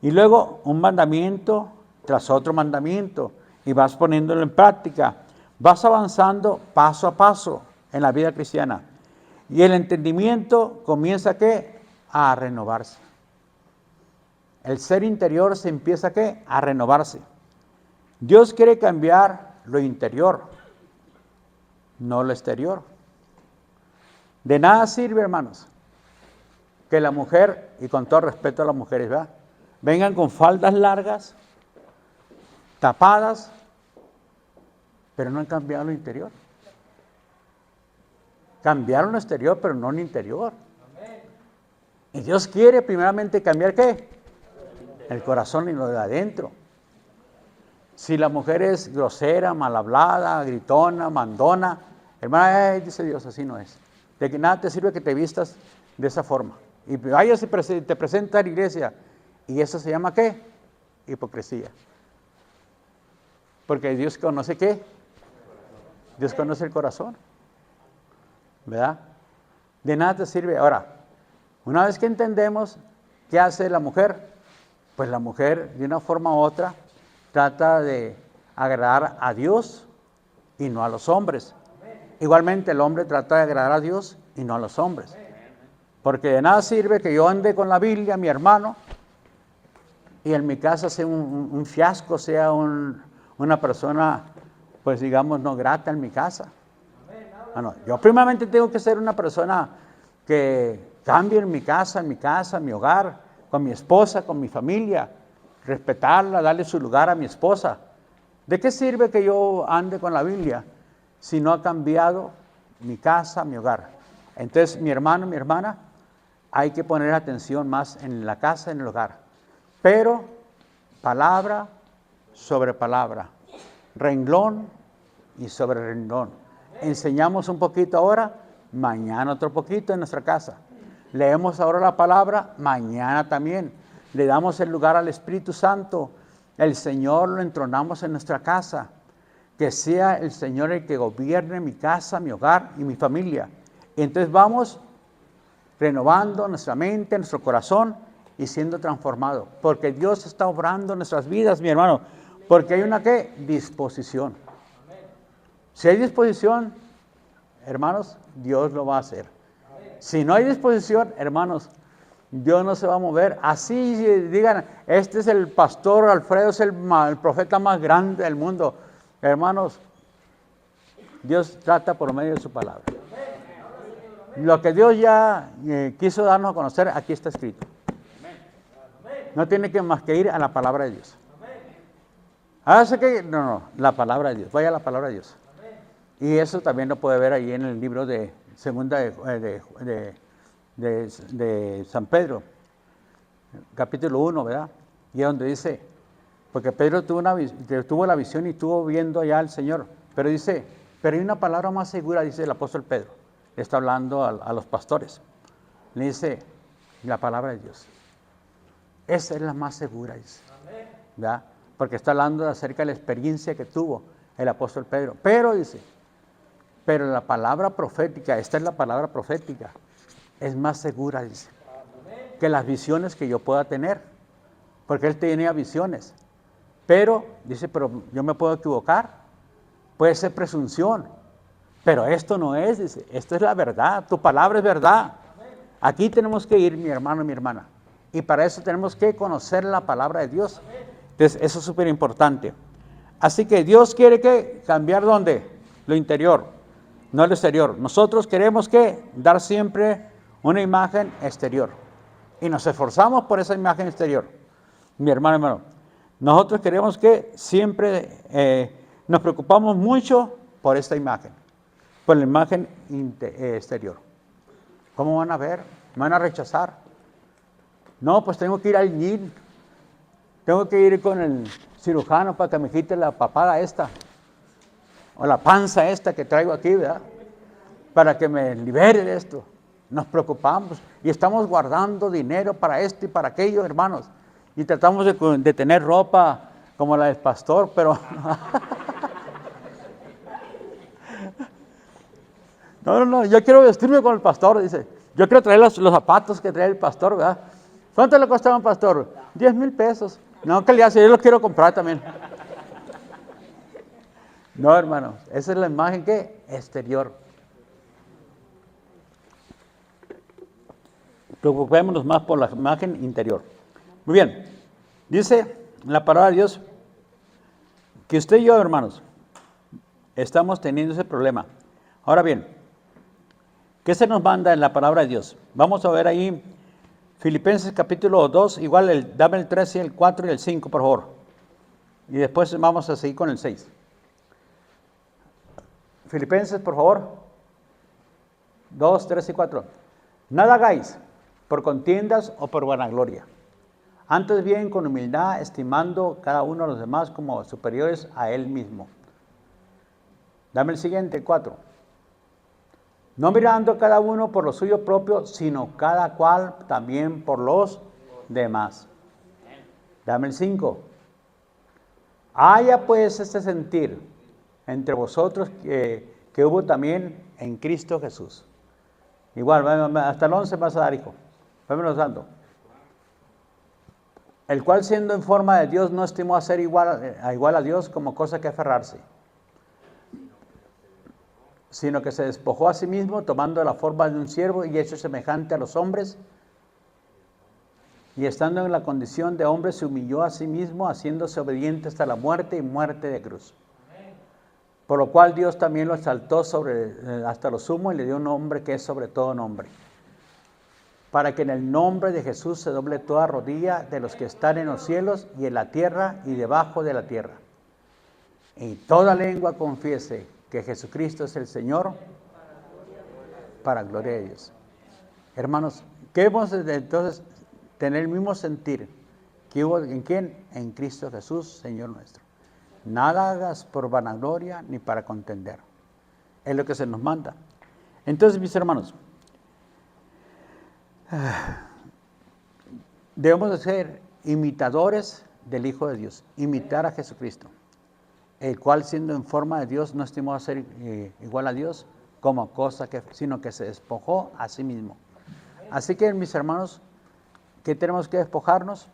Y luego un mandamiento tras otro mandamiento. Y vas poniéndolo en práctica. Vas avanzando paso a paso en la vida cristiana. Y el entendimiento comienza a renovarse. El ser interior se empieza a renovarse. Dios quiere cambiar lo interior, no lo exterior. De nada sirve, hermanos, que la mujer, y con todo respeto a las mujeres, ¿verdad?, vengan con faldas largas, tapadas, pero no han cambiado lo interior. Cambiaron lo exterior, pero no lo interior. Y Dios quiere primeramente cambiar el corazón y lo de adentro. Si la mujer es grosera, mal hablada, gritona, mandona, hermana, dice Dios, así no es. De que nada te sirve que te vistas de esa forma. Y vayas y te presenta a la iglesia. Y eso se llama hipocresía. Porque Dios conoce Dios conoce el corazón. ¿Verdad? De nada te sirve. Ahora, una vez que entendemos qué hace la mujer, pues la mujer de una forma u otra trata de agradar a Dios y no a los hombres. Igualmente el hombre trata de agradar a Dios y no a los hombres. Porque de nada sirve que yo ande con la Biblia, mi hermano, y en mi casa sea un fiasco, sea una persona, pues digamos, no grata en mi casa. Bueno, yo primeramente tengo que ser una persona que cambie en mi casa, mi hogar, con mi esposa, con mi familia, respetarla, darle su lugar a mi esposa. ¿De qué sirve que yo ande con la Biblia si no ha cambiado mi casa, mi hogar? Entonces, mi hermano, mi hermana, hay que poner atención más en la casa, en el hogar. Pero, palabra sobre palabra, renglón y sobre renglón. Enseñamos un poquito ahora, mañana otro poquito en nuestra casa. Leemos ahora la palabra, mañana también. Le damos el lugar al Espíritu Santo. El Señor lo entronamos en nuestra casa. Que sea el Señor el que gobierne mi casa, mi hogar y mi familia. Y entonces vamos renovando nuestra mente, nuestro corazón y siendo transformados. Porque Dios está obrando en nuestras vidas, mi hermano. Porque hay una disposición. Si hay disposición, hermanos, Dios lo va a hacer. Si no hay disposición, hermanos, Dios no se va a mover. Así digan, este es el pastor Alfredo, es el profeta más grande del mundo. Hermanos, Dios trata por medio de su palabra. Lo que Dios ya quiso darnos a conocer, aquí está escrito. No tiene que más que ir a la palabra de Dios. La palabra de Dios. Vaya a la palabra de Dios. Y eso también lo puede ver ahí en el libro de Segunda de San Pedro, capítulo 1, ¿verdad? Y es donde dice, porque Pedro tuvo la visión y estuvo viendo allá al Señor, pero dice, pero hay una palabra más segura, dice el apóstol Pedro, le está hablando a los pastores, le dice, la palabra de Dios. Esa es la más segura, dice, ¿verdad? Porque está hablando acerca de la experiencia que tuvo el apóstol Pedro. Pero dice, pero la palabra profética, esta es la palabra profética, es más segura, dice, que las visiones que yo pueda tener. Porque él tenía visiones. Pero, dice, pero yo me puedo equivocar. Puede ser presunción. Pero esto no es, dice, esto es la verdad. Tu palabra es verdad. Aquí tenemos que ir, mi hermano y mi hermana. Y para eso tenemos que conocer la palabra de Dios. Entonces, eso es súper importante. Así que Dios quiere que cambiar ¿dónde? Lo interior, no el exterior. Nosotros queremos que dar siempre una imagen exterior. Y nos esforzamos por esa imagen exterior. Mi hermano, nosotros queremos que siempre nos preocupamos mucho por esta imagen, por la imagen exterior. ¿Cómo van a ver? ¿Me van a rechazar? No, pues tengo que ir al GYN. Tengo que ir con el cirujano para que me quite la papada esta. O la panza esta que traigo aquí, ¿verdad? Para que me libere de esto. Nos preocupamos y estamos guardando dinero para esto y para aquello, hermanos. Y tratamos de tener ropa como la del pastor, pero... No, yo quiero vestirme con el pastor, dice. Yo quiero traer los zapatos que trae el pastor, ¿verdad? ¿Cuánto le costaban, pastor? 10,000 pesos. No, ¿qué le hace? Yo los quiero comprar también. No, hermanos, esa es la imagen que exterior. Preocupémonos más por la imagen interior. Muy bien, dice la palabra de Dios que usted y yo, hermanos, estamos teniendo ese problema. Ahora bien, ¿qué se nos manda en la palabra de Dios? Vamos a ver ahí Filipenses capítulo 2, igual dame el 3 y el 4 y el 5, por favor. Y después vamos a seguir con el 6. Filipenses, por favor. 2, 3 y 4. Nada hagáis por contiendas o por vanagloria. Antes bien, con humildad, estimando cada uno a los demás como superiores a él mismo. Dame el siguiente, 4. No mirando cada uno por lo suyo propio, sino cada cual también por los demás. Dame el 5. Haya pues este sentir entre vosotros que hubo también en Cristo Jesús. Igual, hasta el 11 vas a dar, hijo. Vámonos dando. El cual siendo en forma de Dios no estimó a ser igual a Dios como cosa que aferrarse, sino que se despojó a sí mismo, tomando la forma de un siervo y hecho semejante a los hombres, y estando en la condición de hombre se humilló a sí mismo, haciéndose obediente hasta la muerte y muerte de cruz. Por lo cual Dios también lo exaltó hasta lo sumo y le dio un nombre que es sobre todo nombre, para que en el nombre de Jesús se doble toda rodilla de los que están en los cielos y en la tierra y debajo de la tierra, y toda lengua confiese que Jesucristo es el Señor, para gloria de Dios. Hermanos, queremos entonces tener el mismo sentir que hubo en quién, en Cristo Jesús, Señor nuestro. Nada hagas por vanagloria ni para contender. Es lo que se nos manda. Entonces, mis hermanos, debemos de ser imitadores del Hijo de Dios, imitar a Jesucristo, el cual siendo en forma de Dios no estimó a ser igual a Dios como cosa sino que se despojó a sí mismo. Así que, mis hermanos, ¿qué tenemos que despojarnos?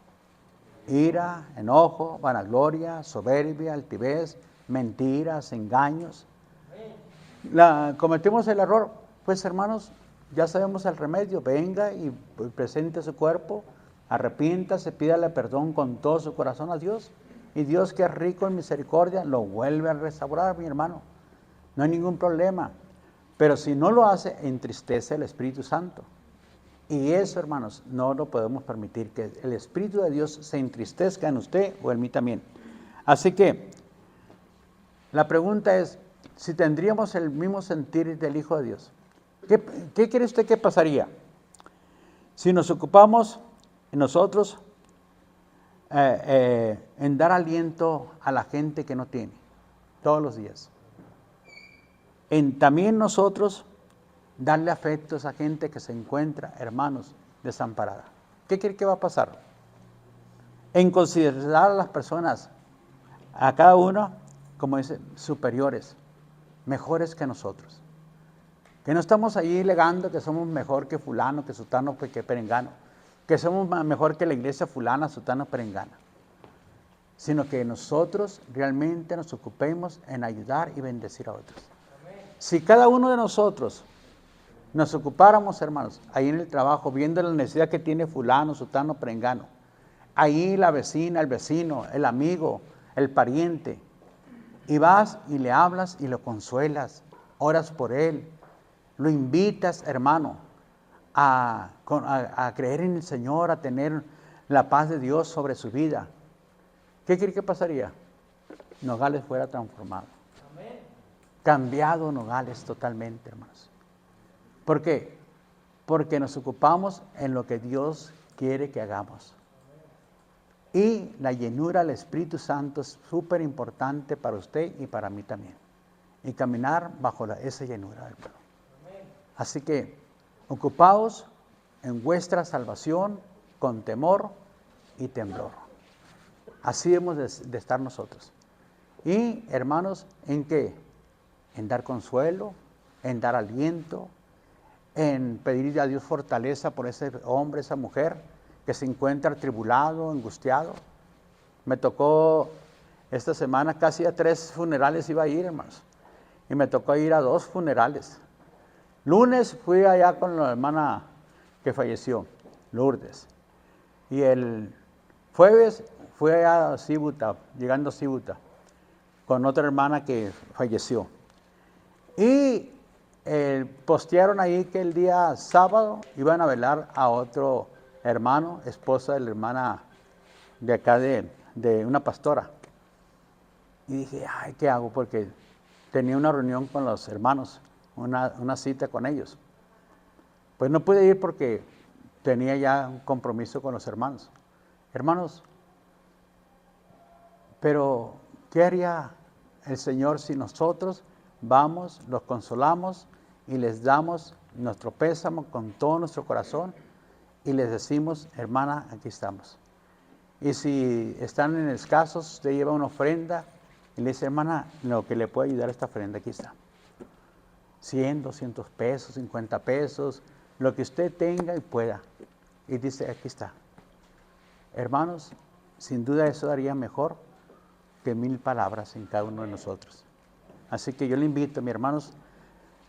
Ira, enojo, vanagloria, soberbia, altivez, mentiras, engaños. Cometemos el error, pues hermanos, ya sabemos el remedio. Venga y presente su cuerpo, arrepiéntase, pídale perdón con todo su corazón a Dios. Y Dios, que es rico en misericordia, lo vuelve a restaurar, mi hermano. No hay ningún problema. Pero si no lo hace, entristece el Espíritu Santo. Y eso, hermanos, no lo podemos permitir, que el Espíritu de Dios se entristezca en usted o en mí también. Así que, la pregunta es, si tendríamos el mismo sentir del Hijo de Dios, ¿qué cree usted que pasaría? Si nos ocupamos nosotros en dar aliento a la gente que no tiene, todos los días. También nosotros darle afecto a esa gente que se encuentra, hermanos, desamparada. ¿Qué cree que va a pasar? En considerar a las personas, a cada uno, como dice, superiores, mejores que nosotros. Que no estamos ahí alegando que somos mejor que fulano, que sutano, que perengano, que somos mejor que la iglesia fulana, sutano, perengana, sino que nosotros realmente nos ocupemos en ayudar y bendecir a otros. Si cada uno de nosotros nos ocupáramos, hermanos, ahí en el trabajo, viendo la necesidad que tiene fulano, sutano, perengano, ahí la vecina, el vecino, el amigo, el pariente, Y vas y le hablas y lo consuelas, oras por él, lo invitas, hermano, a creer en el Señor, a tener la paz de Dios sobre su vida. ¿Qué cree que pasaría? Nogales fuera transformado. Amén. Cambiado Nogales totalmente, hermanos. ¿Por qué? Porque nos ocupamos en lo que Dios quiere que hagamos. Y la llenura del Espíritu Santo es súper importante para usted y para mí también. Y caminar bajo esa llenura del pueblo. Así que, ocupaos en vuestra salvación con temor y temblor. Así hemos de estar nosotros. Y, hermanos, ¿en qué? En dar consuelo, en dar aliento, en pedir a Dios fortaleza por ese hombre, esa mujer que se encuentra atribulado, angustiado. Me tocó esta semana, casi a 3 funerales iba a ir, hermanos. Y me tocó ir a 2 funerales. Lunes fui allá con la hermana que falleció, Lourdes. Y el jueves fui allá a Cibuta, llegando a Cibuta, con otra hermana que falleció. Y postearon ahí que el día sábado iban a velar a otro hermano, esposa de la hermana de acá de una pastora. Y dije, ay, ¿qué hago? Porque tenía una reunión con los hermanos, una cita con ellos. Pues no pude ir porque tenía ya un compromiso con los hermanos. Hermanos, pero ¿qué haría el Señor si nosotros vamos, los consolamos y les damos nuestro pésamo con todo nuestro corazón y les decimos, hermana, aquí estamos? Y si están en escasos, usted lleva una ofrenda y le dice, hermana, lo que le puede ayudar a esta ofrenda, aquí está. 100, 200 pesos, 50 pesos, lo que usted tenga y pueda. Y dice, aquí está. Hermanos, sin duda eso daría mejor que 1000 palabras en cada uno de nosotros. Así que yo le invito, mis hermanos,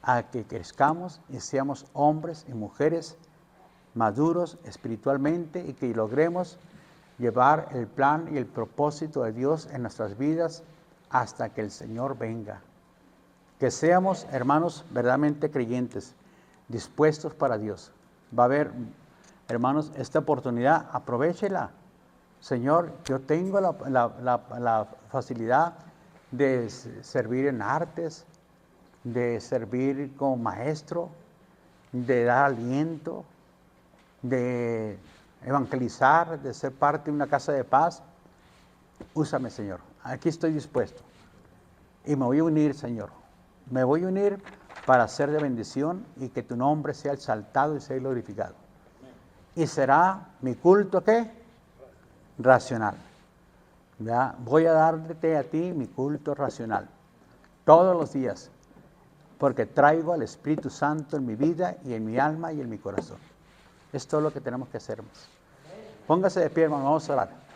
a que crezcamos y seamos hombres y mujeres maduros espiritualmente y que logremos llevar el plan y el propósito de Dios en nuestras vidas hasta que el Señor venga. Que seamos, hermanos, verdaderamente creyentes, dispuestos para Dios. Va a haber, hermanos, esta oportunidad, aprovéchela. Señor, yo tengo la facilidad de servir en artes, de servir como maestro, de dar aliento, de evangelizar, de ser parte de una casa de paz. Úsame, Señor. Aquí estoy dispuesto. Y me voy a unir, Señor. Me voy a unir para ser de bendición y que tu nombre sea exaltado y sea glorificado. Y será mi culto, ¿qué? Racional. ¿Ya? Voy a darte a ti mi culto racional. Todos los días. Porque traigo al Espíritu Santo en mi vida y en mi alma y en mi corazón. Es todo lo que tenemos que hacer. Póngase de pie, hermano, vamos a orar.